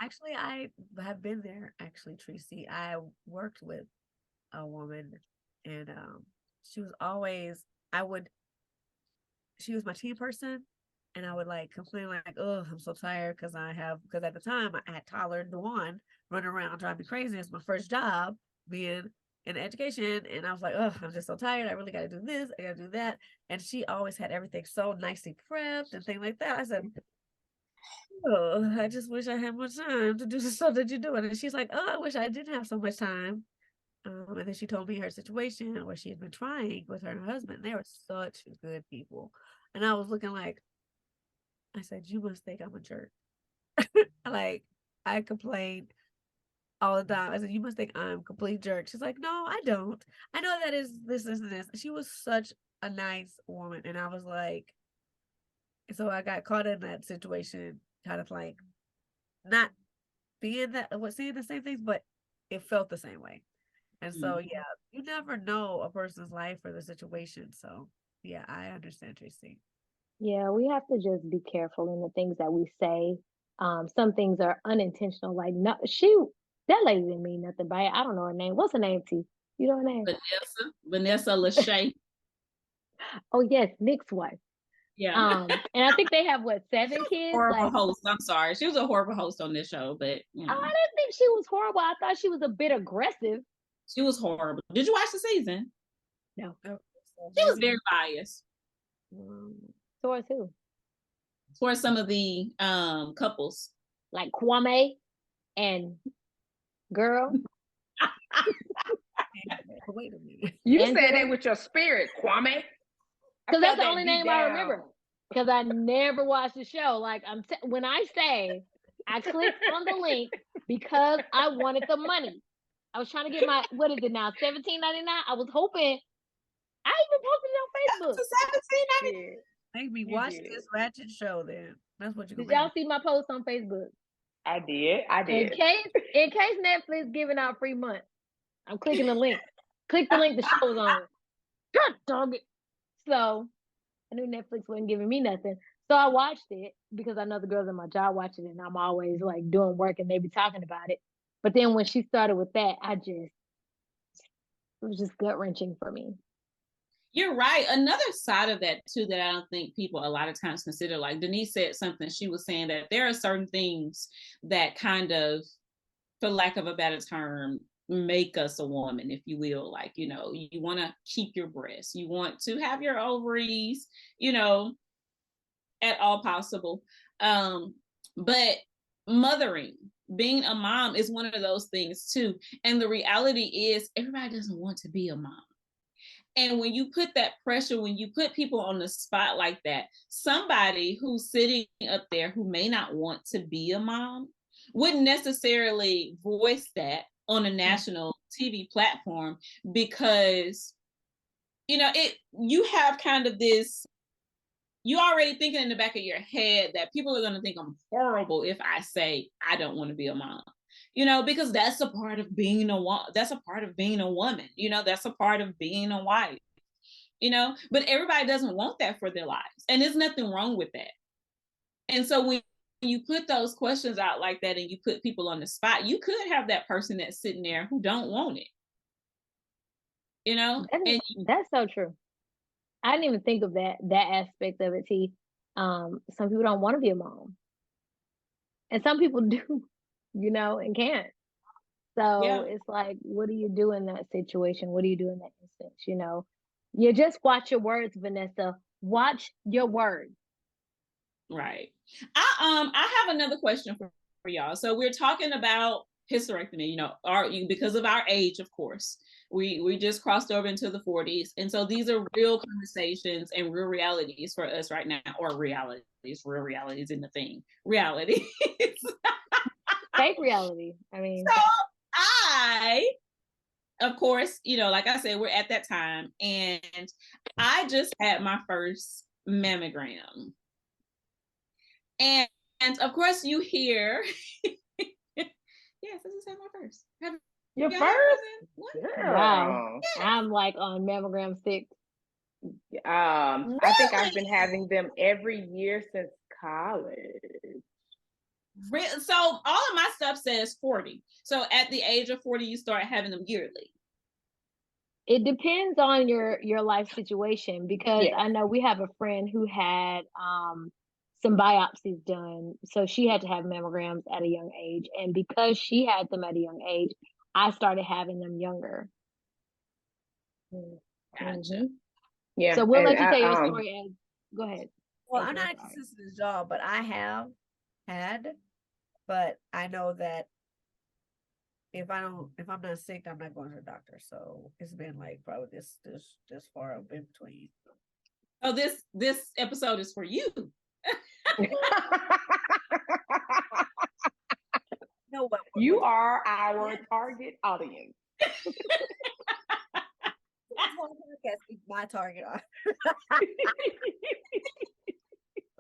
Actually, I have been there. Actually, Tracy, I worked with a woman, and she was always. I would. She was my team person, and I would like complain like, "Oh, I'm so tired because at the time I had Tyler Dewan running around driving me crazy. It's my first job being in education, and I was like, oh, I'm just so tired. I really got to do this. I got to do that." And she always had everything so nicely prepped and things like that. I said, "Oh, I just wish I had more time to do the stuff that you're doing." And she's like, "Oh, I wish I didn't have so much time." And then she told me her situation where she had been trying with her and her husband. They were such good people. And I was looking like, I said, "You must think I'm a jerk." Like, I complained all the time. I said, "You must think I'm a complete jerk." She's like, "No, I don't. I know that is this, and this." She was such a nice woman. And I was like, so I got caught in that situation, kind of like not being that, what seeing the same things, but it felt the same way. And so, Mm-hmm. yeah, you never know a person's life or the situation. So, yeah, I understand, Tracy. Yeah, we have to just be careful in the things that we say. Some things are unintentional. Like, no, that lady didn't mean nothing by it. I don't know her name. What's her name, T? You know her name? Vanessa Lachey. Oh yes, Nick's wife. Yeah. And I think they have what, 7 kids? Horrible Like, host. I'm sorry. She was a horrible host on this show, but oh, I didn't think she was horrible. I thought she was a bit aggressive. she was horrible. Did you watch the season? No. Okay, so She was maybe, very biased Towards who? towards some of the couples. Like Kwame and girl. wait a minute. You And said girl. that with your spirit, Kwame. Because that's the that only deep name I down. remember. Because I never watched the show. Like when I say I clicked on the link because I wanted the money. I was trying to get my, what is it now, $17.99? I was hoping. I even posted it on Facebook. Yeah, Make me you watch did. this ratchet show then. That's what you're Did gonna y'all make me. see my post on Facebook? I did. In case Netflix giving out free month, I'm clicking the link. Click the link the show's on. God dog it. So I knew Netflix wasn't giving me nothing. So I watched it because I know the girls in my job watching it, and I'm always like doing work and they be talking about it. But then when she started with that, it was just gut wrenching for me. You're right. Another side of that too that I don't think people a lot of times consider, like Denise said something, she was saying that there are certain things that kind of, for lack of a better term, make us a woman, if you will. Like, you want to keep your breasts, you want to have your ovaries, at all possible. But mothering, being a mom is one of those things too. And the reality is everybody doesn't want to be a mom. And when you put that pressure, when you put people on the spot like that, somebody who's sitting up there who may not want to be a mom wouldn't necessarily voice that on a national TV platform because, you have kind of this, you already thinking in the back of your head that people are going to think I'm horrible if I say I don't want to be a mom. Because that's a part of being that's a part of being a woman, that's a part of being a wife, but everybody doesn't want that for their lives. And there's nothing wrong with that. And so when you put those questions out like that and you put people on the spot, you could have that person that's sitting there who don't want it, That's so true. I didn't even think of that aspect of it, T. Some people don't want to be a mom. And some people do, and can't. So It's like, what do you do in that situation? What do you do in that instance? You just watch your words, Vanessa. Watch your words. Right. I have another question for y'all. So we're talking about hysterectomy, because of our age, of course. We just crossed over into the 40s. And so these are real conversations and real realities for us right now, or real realities in the thing. Reality. Fake reality. I mean, so of course, like I said, we're at that time, and I just had my first mammogram. And of course you hear, yes, I just had my first. Your first? Wow. I'm like on mammogram 6. I think I've been having them every year since college. So all of my stuff says 40. So at the age of 40, you start having them yearly. It depends on your life situation, because Yes. I know we have a friend who had some biopsies done. So she had to have mammograms at a young age. And because she had them at a young age, I started having them younger. Gotcha. Mhm. Yeah. So we'll and let you I, tell your story as go ahead. Well, Thank I'm you, not sorry. consistent as y'all, but I have had, but I know that if I'm not sick, I'm not going to the doctor. So it's been like probably this far up in between. So this episode is for you. No, what You are our target audience. my target audience.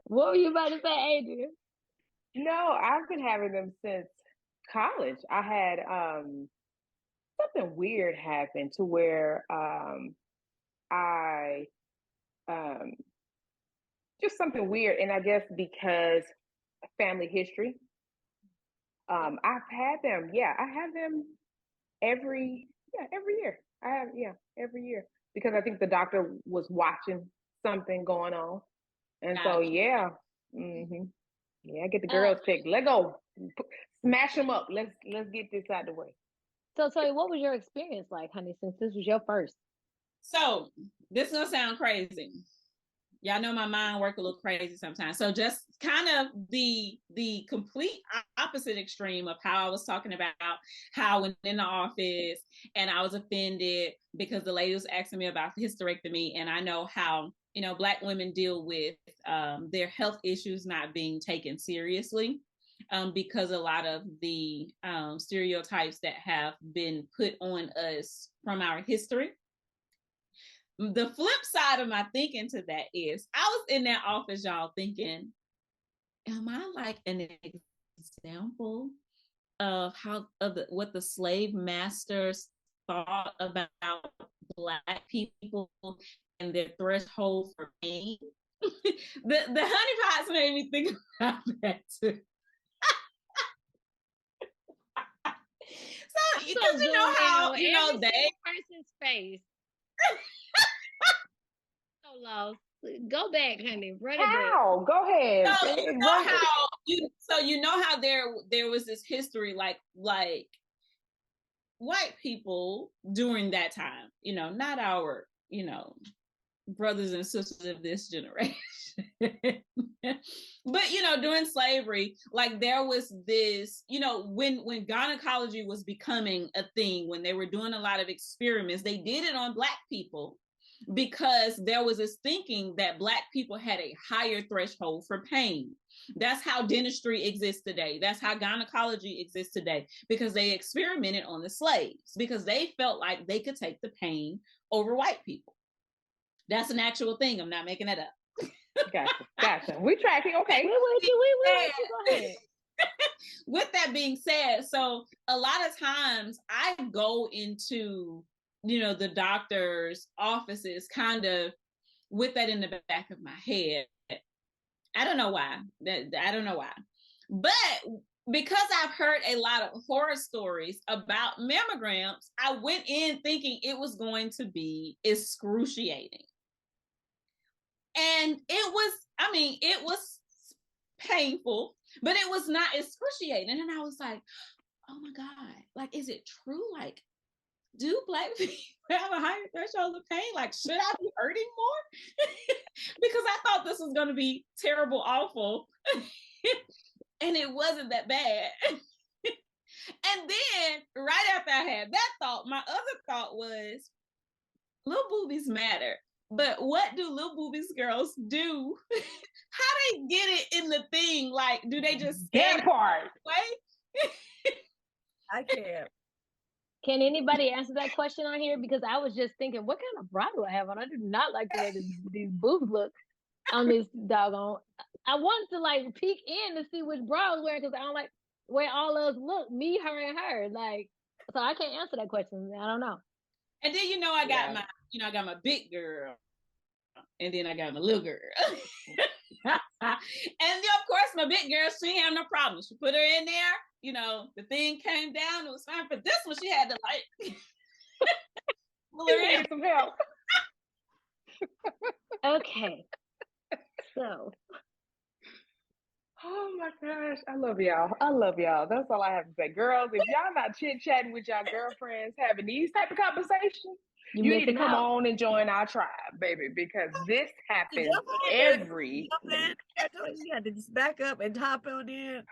What were you about to say, Adrian? No, I've been having them since college. I had something weird happen to where I just something weird, and I guess because family history, I've had them. Yeah, I have them every year. I have every year, because I think the doctor was watching something going on, and so Gotcha. I get the girls picked. Let go, smash them up. Let's get this out of the way. So what was your experience like, honey, since this was your first? So this is gonna sound crazy. Y'all know my mind work a little crazy sometimes. So just kind of the complete opposite extreme of how I was talking about how I went in the office and I was offended because the lady was asking me about hysterectomy, and I know how Black women deal with their health issues not being taken seriously. Because a lot of the stereotypes that have been put on us from our history. The flip side of my thinking to that is I was in that office, y'all, thinking, am I like an example of what the slave masters thought about Black people and their threshold for pain? the honeypots made me think about that too. So because you know how every they person's face. So lost. Go back, honey. Run it back. How? Go ahead. So you know how there was this history like white people during that time, not our, brothers and sisters of this generation. But during slavery, like there was this, when gynecology was becoming a thing, when they were doing a lot of experiments, they did it on Black people because there was this thinking that Black people had a higher threshold for pain. That's how dentistry exists today. That's how gynecology exists today, because they experimented on the slaves because they felt like they could take the pain over white people. That's an actual thing. I'm not making that up. Gotcha. We tracking. Okay. We with you. Go ahead. With that being said, so a lot of times I go into, the doctor's offices kind of with that in the back of my head. I don't know why. But because I've heard a lot of horror stories about mammograms, I went in thinking it was going to be excruciating. And it was painful, but it was not excruciating. And I was like, oh my God, like, is it true? Like, do Black people have a higher threshold of pain? Like, should I be hurting more? Because I thought this was going to be terrible, awful. And it wasn't that bad. And then right after I had that thought, my other thought was, little boobies matter. But what do little boobies girls do? How they get it in the thing? Like, do they just that part? I can't. Can anybody answer that question on here? Because I was just thinking, what kind of bra do I have on? I do not like the way these boobs look on this doggone. I wanted to like peek in to see which bra I was wearing, because I don't like the way all of us look, me, her, and her. Like, so I can't answer that question. I don't know. And then I got my big girl, and then I got my little girl. And then, of course, my big girl, she ain't have no problem. She put her in there. You know, the thing came down. It was fine. But this one, she had to like pull her in. Need some help. Okay. So. Oh my gosh, I love y'all. I love y'all. That's all I have to say. Girls, if y'all not chit-chatting with y'all girlfriends, having these type of conversations, you need to come on and join our tribe, baby, because this happens every week. You had to just back up and hop on in.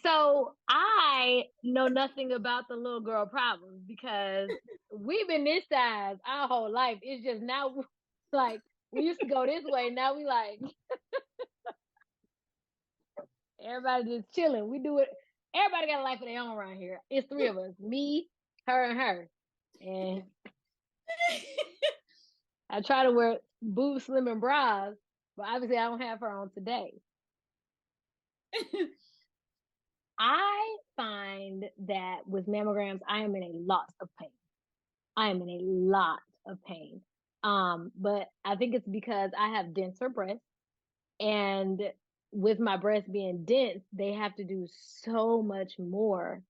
So I know nothing about the little girl problems because we've been this size our whole life. It's just now, like, we used to go this way. Now we like, everybody just chilling. We do it. Everybody got a life of their own around here. It's three of us, me, her, and her. And I try to wear boob slimming bras, but obviously I don't have her on today. I find that with mammograms, I am in a lot of pain. I am in a lot of pain. But I think it's because I have denser breasts, and with my breasts being dense, they have to do so much more.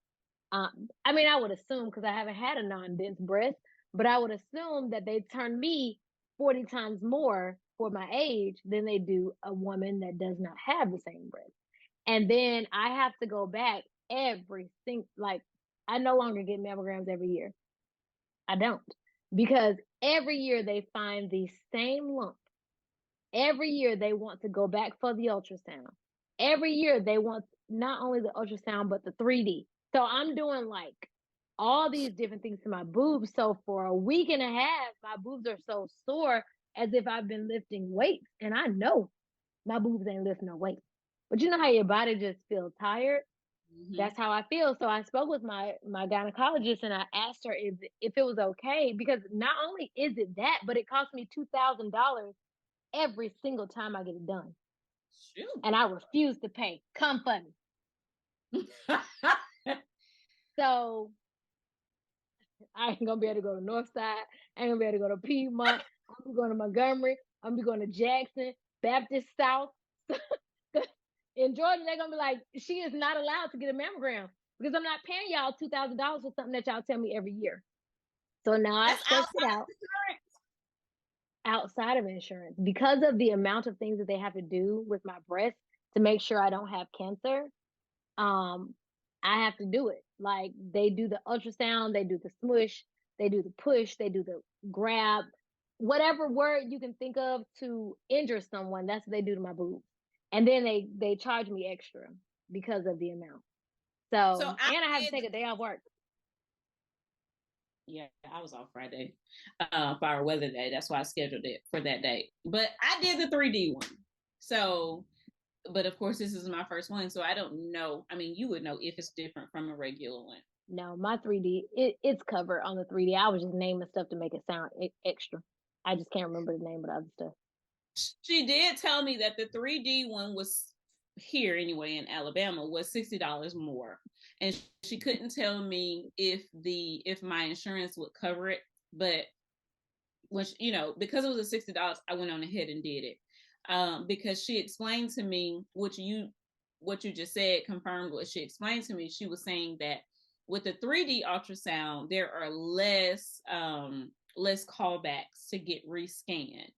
I mean, I would assume, because I haven't had a non-dense breast, but I would assume that they turn me 40 times more for my age than they do a woman that does not have the same breast. And then I have to go back like, I no longer get mammograms every year. I don't. Because every year they find the same lump. Every year they want to go back for the ultrasound. Every year they want not only the ultrasound, but the 3D. So I'm doing like all these different things to my boobs. So for a week and a half, my boobs are so sore as if I've been lifting weights. And I know my boobs ain't lifting no weights. But you know how your body just feels tired? Mm-hmm. That's how I feel. So I spoke with my gynecologist and I asked her if it was okay, because not only is it that, but it cost me $2,000 every single time I get it done. Shoot. And I refuse to pay. Come for me. So I ain't gonna be able to go to Northside. I ain't gonna be able to go to Piedmont. I'm going to Montgomery. I'm gonna be going to Jackson, Baptist South. In Georgia, they're gonna be like, she is not allowed to get a mammogram because I'm not paying y'all $2,000 for something that y'all tell me every year. So now I searched it out. Outside of insurance, because of the amount of things that they have to do with my breast to make sure I don't have cancer, I have to do it. Like, they do the ultrasound, they do the smush, they do the push, they do the grab, whatever word you can think of to injure someone, that's what they do to my boobs. And then they charge me extra because of the amount. So and I have to take a day off work. Yeah, I was off Friday for our weather day. That's why I scheduled it for that day. But I did the 3D one. So, but of course, this is my first one. So I don't know. I mean, you would know if it's different from a regular one. No, my 3D, it's covered on the 3D. I was just naming stuff to make it sound extra. I just can't remember the name of the other stuff. She did tell me that the 3D one was here anyway in Alabama was $60 more. And she couldn't tell me if my insurance would cover it, but when she, because it was a $60, I went on ahead and did it. Because she explained to me what you just said confirmed what she explained to me. She was saying that with the 3D ultrasound, there are less callbacks to get rescanned.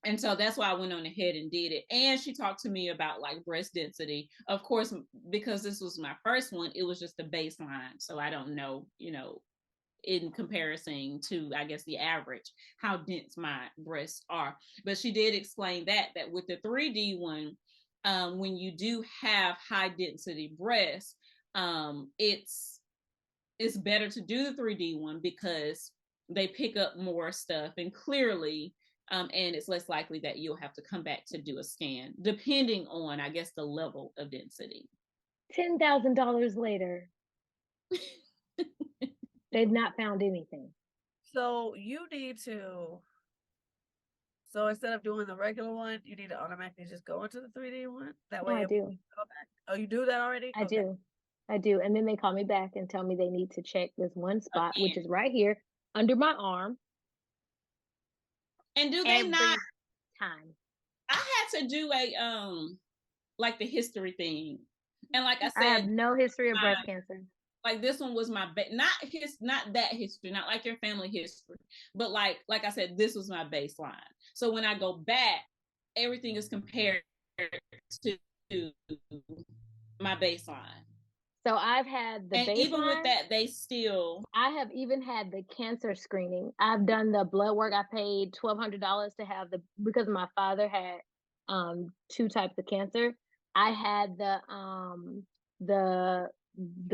And so that's why I went on ahead and did it. And she talked to me about like breast density. Of course, because this was my first one, it was just a baseline. So I don't know, in comparison to, I guess, the average, how dense my breasts are. But she did explain that with the 3D one, when you do have high density breasts, it's better to do the 3D one because they pick up more stuff and clearly, and it's less likely that you'll have to come back to do a scan, depending on, I guess, the level of density. $10,000 later, they've not found anything. So you need to. So instead of doing the regular one, you need to automatically just go into the 3D one. That way, I do. Go back. Oh, you do that already? I do. And then they call me back and tell me they need to check this one spot, which is right here under my arm. And do they not time. I had to do a like the history thing, and like I I have said, no history of breast cancer. like this one was my not that history, not like your family history, but like I said, this was my baseline. So when I go back, everything is compared to my baseline. So I've had the and baseline. Even with that, they still. I have even had the cancer screening. I've done the blood work. I paid $1,200 to have because my father had 2 types of cancer. I had the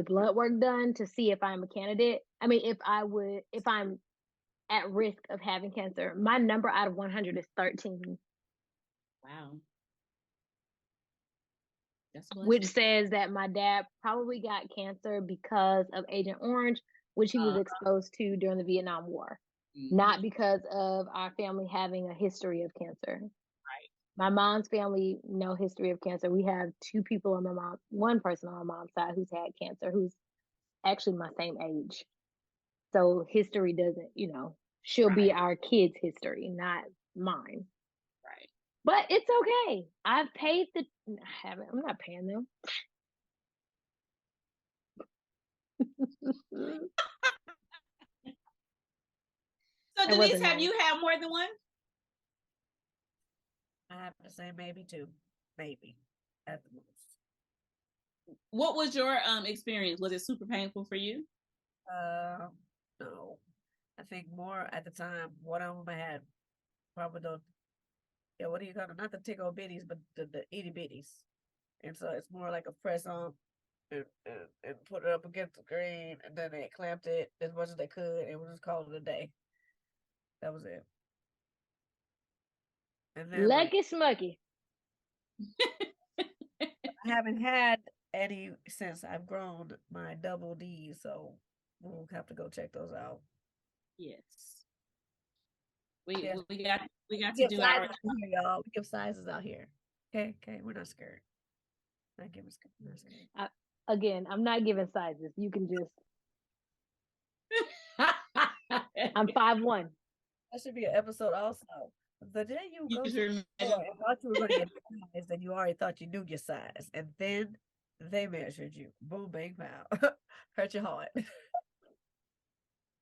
blood work done to see if I'm a candidate. I mean, if I'm at risk of having cancer. My number out of 100 is 13. Wow. Which says that my dad probably got cancer because of Agent Orange, which he was exposed to during the Vietnam War, not because of our family having a history of cancer. Right. My mom's family, no history of cancer. We have 2 people on one person on my mom's side who's had cancer, who's actually my same age. So history doesn't, she'll be our kids' history, not mine. Right. But it's okay. I've paid I'm not paying them. So Denise, have you had more than one? I have to say maybe 2, maybe at the most. What was your experience? Was it super painful for you? No. I think more at the time. One of them I had probably what do you call them? Not the tickle bitties, but the itty bitties. And so it's more like a press on and put it up against the screen, and then they clamped it as much as they could, and we just called it a day. That was it. And then Lucky Smucky. I haven't had any since I've grown my double D's, so we'll have to go check those out. Yes. We got to do our here, y'all. We give sizes out here. Okay, we're not scared. Not giving scared. Again, I'm not giving sizes. You can just. I'm 5'1". That should be an episode also. The day you go to and thought you were going to get size, then you already thought you knew your size, and then they measured you. Boom, bang, pow. Hurt your heart.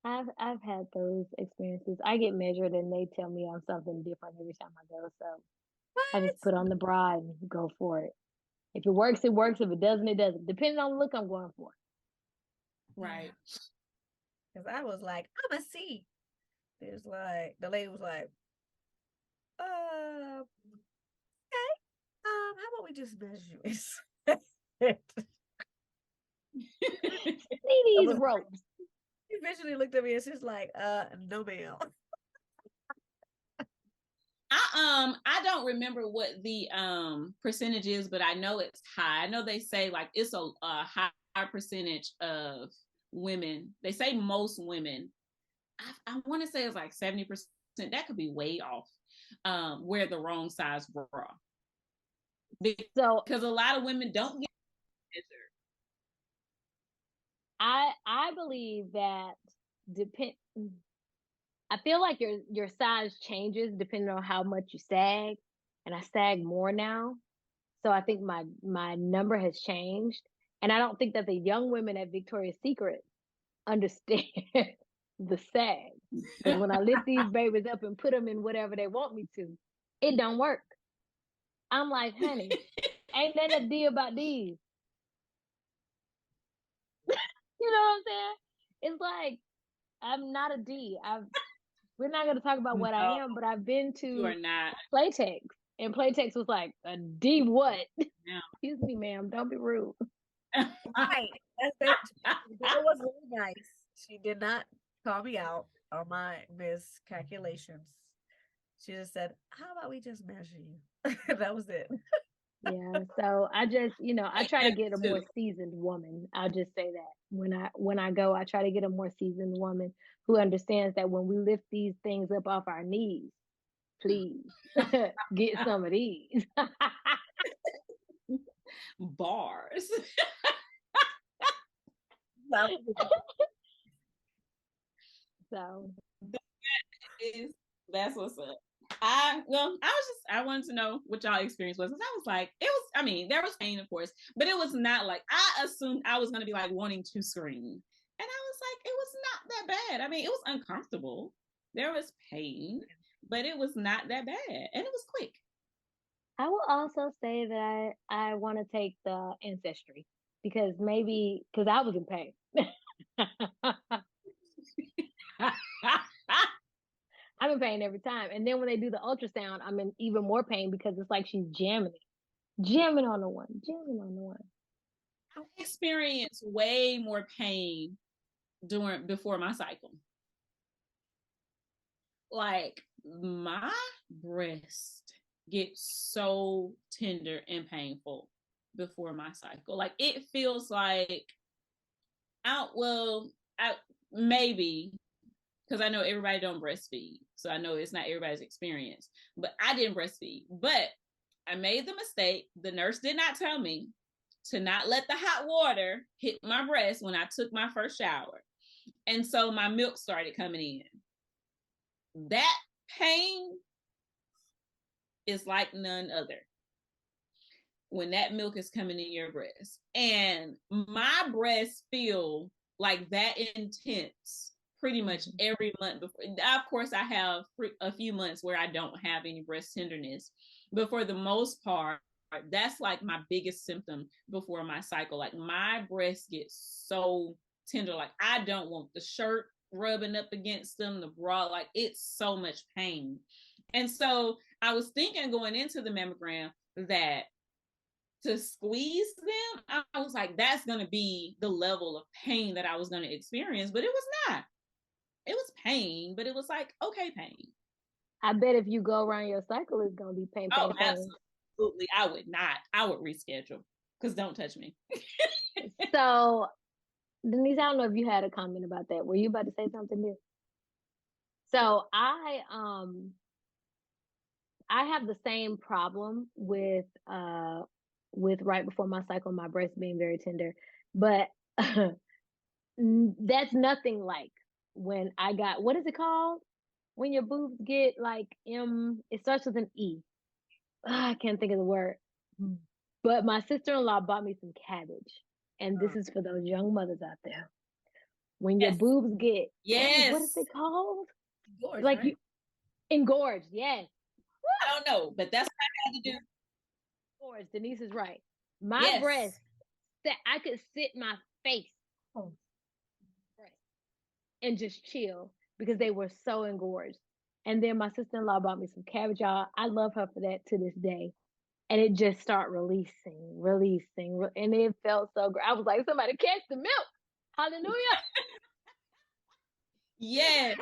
I've had those experiences. I get measured and they tell me I'm something different every time I go. So I just put on the bra and go for it. If it works, it works. If it doesn't, it doesn't. Depending on the look I'm going for. Right. Because I was like, I'm a C. It's like the lady was like, okay. How about we just measure you? See these ropes. She eventually looked at me and she's like, no ma'am. I don't remember what the percentage is, but I know it's high. I know they say like it's a high percentage of women. They say most women. I want to say it's like 70%. That could be way off. Wear the wrong size bra. Because a lot of women don't get measured. I believe that I feel like your size changes depending on how much you sag, and I sag more now. So I think my number has changed, and I don't think that the young women at Victoria's Secret understand the sag. Because when I lift these babies up and put them in whatever they want me to, it don't work. I'm like, honey, ain't nothing to do about these. You know what I'm saying? It's like, I'm not a D. We're not going to talk about what I am, but I've been to You are not. Playtex, and Playtex was like, a D what? Yeah. Excuse me, ma'am. Don't be rude. Right. That was really nice. She did not call me out on my miscalculations. She just said, how about we just measure you? That was it. Yeah, so I just, I try to get a more seasoned woman. I'll just say that when I go, I try to get a more seasoned woman who understands that when we lift these things up off our knees, please get some of these bars. So that's what's up. I wanted to know what y'all experience was. I was like, there was pain, of course, but it was not like, I assumed I was going to be like wanting to scream. And I was like, it was not that bad. I mean, it was uncomfortable. There was pain, but it was not that bad. And it was quick. I will also say that I want to take the ancestry because I was in pain. I'm in pain every time. And then when they do the ultrasound, I'm in even more pain because it's like she's jamming on the one. I experienced way more pain before my cycle. Like my breast gets so tender and painful before my cycle. Like it feels like maybe because I know everybody don't breastfeed. So I know it's not everybody's experience, but I didn't breastfeed. But I made the mistake. The nurse did not tell me to not let the hot water hit my breast when I took my first shower. And so my milk started coming in. That pain is like none other when that milk is coming in your breast. And my breasts feel like that intense pretty much every month before. Of course, I have a few months where I don't have any breast tenderness, but for the most part, that's like my biggest symptom before my cycle. Like my breasts get so tender, like I don't want the shirt rubbing up against them, the bra, like it's so much pain. And so I was thinking going into the mammogram that to squeeze them, I was like, that's going to be the level of pain that I was going to experience, but it was not. It was pain, but it was like, okay, pain. I bet if you go around your cycle, it's going to be pain. Oh, absolutely. I would not. I would reschedule because don't touch me. So, Denise, I don't know if you had a comment about that. Were you about to say something there? So I have the same problem with right before my cycle, my breast being very tender, but that's nothing like when I got, what is it called? When your boobs get like it starts with an E. I can't think of the word. But my sister-in-law bought me some cabbage. And this is for those young mothers out there. When your boobs get, what is it called? Engorged, like right? you engorged, yes. I don't know, but that's what I had to do. Engorged, Denise is right. My breast, that I could sit my face on breast and just chill because they were so engorged. And then my sister-in-law bought me some cabbage, y'all. I love her for that to this day. And it just started releasing. And it felt so great. I was like, somebody catch the milk. Hallelujah. Yes.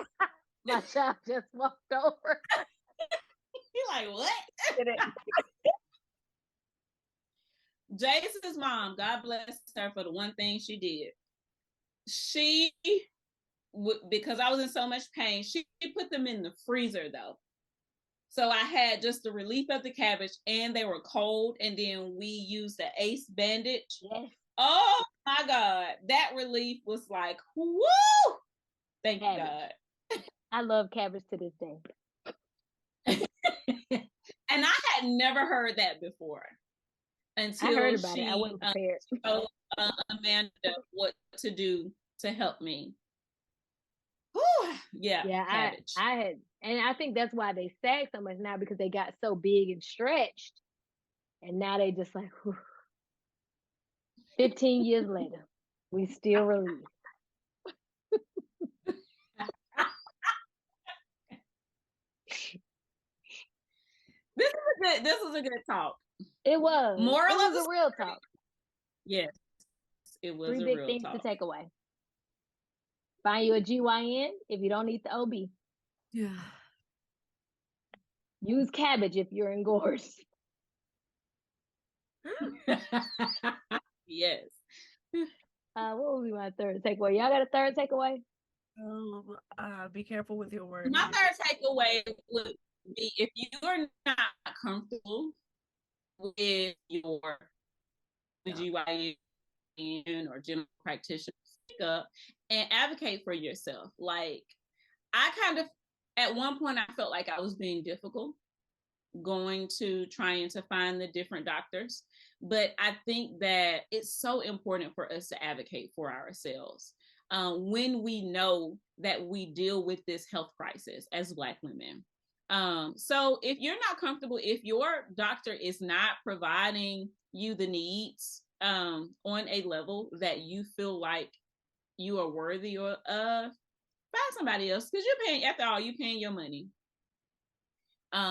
My child just walked over. You're like, what? Jason's mom, God bless her for the one thing she did. She, because I was in so much pain, she put them in the freezer though. So I had just the relief of the cabbage and they were cold. And then we used the ACE bandage. Yes. Oh my God. That relief was like, woo! Thank you, God. I love cabbage to this day. And I had never heard that before until I heard about it. I wasn't prepared. Told Amanda what to do to help me. Yeah, cabbage. I had, and I think that's why they sag so much now because they got so big and stretched, and now they just like, whew. 15 years later, we still relieved. This was a good talk. It was. Moral it was a real talk. Yes, it was 3 a big real things talk. to take away. Find you a GYN if you don't need the OB. Yeah. Use cabbage if you're engorged. Yes. What would be my third takeaway? Y'all got a third takeaway? Be careful with your words. My third takeaway would be if you are not comfortable with your GYN or general practitioner, speak up and advocate for yourself. Like I kind of at one point I felt like I was being difficult trying to find the different doctors. But I think that it's so important for us to advocate for ourselves when we know that we deal with this health crisis as Black women. So if you're not comfortable, if your doctor is not providing you the needs on a level that you feel like you are worthy of, find somebody else, because you're paying, after all, you're paying your money.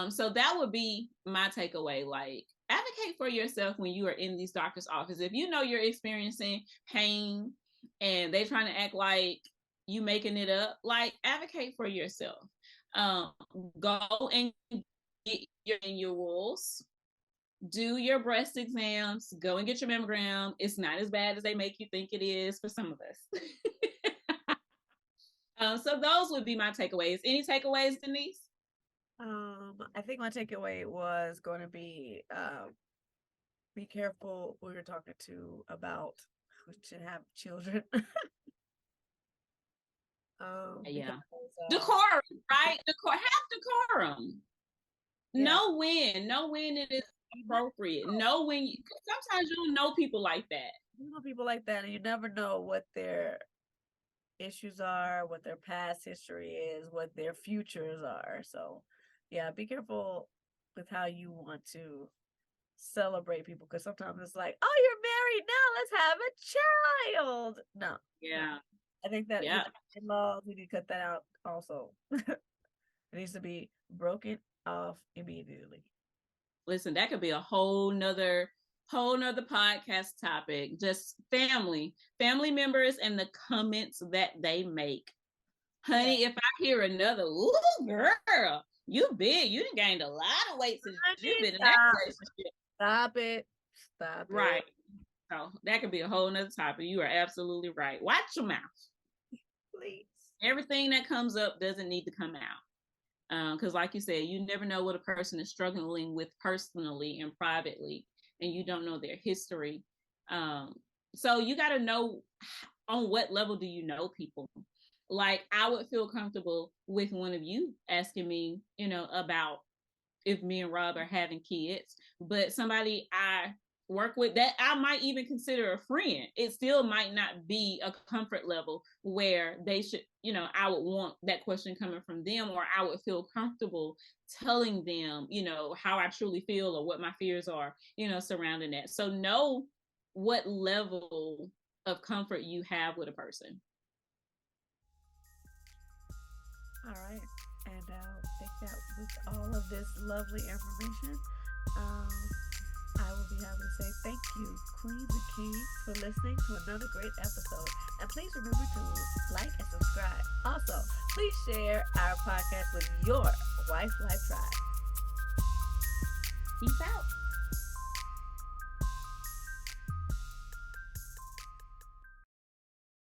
So that would be my takeaway. Like, advocate for yourself when you are in these doctor's office. If you know you're experiencing pain and they're trying to act like you making it up, like, advocate for yourself. Go and get your annuals, do your breast exams, go and get your mammogram. It's not as bad as they make you think it is for some of us. So those would be my takeaways. Any takeaways, Denise? I think my takeaway was going to be careful who you're talking to about who should have children. Yeah. Decorum, right? Have decorum. Yeah. Know when it is appropriate. Know when sometimes you don't know people like that. You know people like that, and you never know what their issues are, what their past history is, what their futures are. So yeah, be careful with how you want to celebrate people, because sometimes it's like, oh, you're married now, let's have a child. No. Yeah. I think that in laws, we need to cut that out also. It needs to be broken off immediately. Listen, that could be a whole nother podcast topic. Just family members and the comments that they make. Honey, if I hear another, ooh, girl, you big, you done gained a lot of weight since you've been in that relationship. Stop it. Right. So that could be a whole nother topic. You are absolutely right. Watch your mouth. Please. Everything that comes up doesn't need to come out. Because like you said, you never know what a person is struggling with personally and privately, and you don't know their history. So you got to know on what level do you know people. Like, I would feel comfortable with one of you asking me, about if me and Rob are having kids, but somebody I work with that I might even consider a friend, it still might not be a comfort level where they should, I would want that question coming from them, or I would feel comfortable telling them, how I truly feel or what my fears are, surrounding that. So know what level of comfort you have with a person. All right. And I think that with all of this lovely information, I will be happy to say thank you, Queens and Kings, for listening to another great episode. And please remember to like and subscribe. Also, please share our podcast with your Wife Life Tribe. Peace out.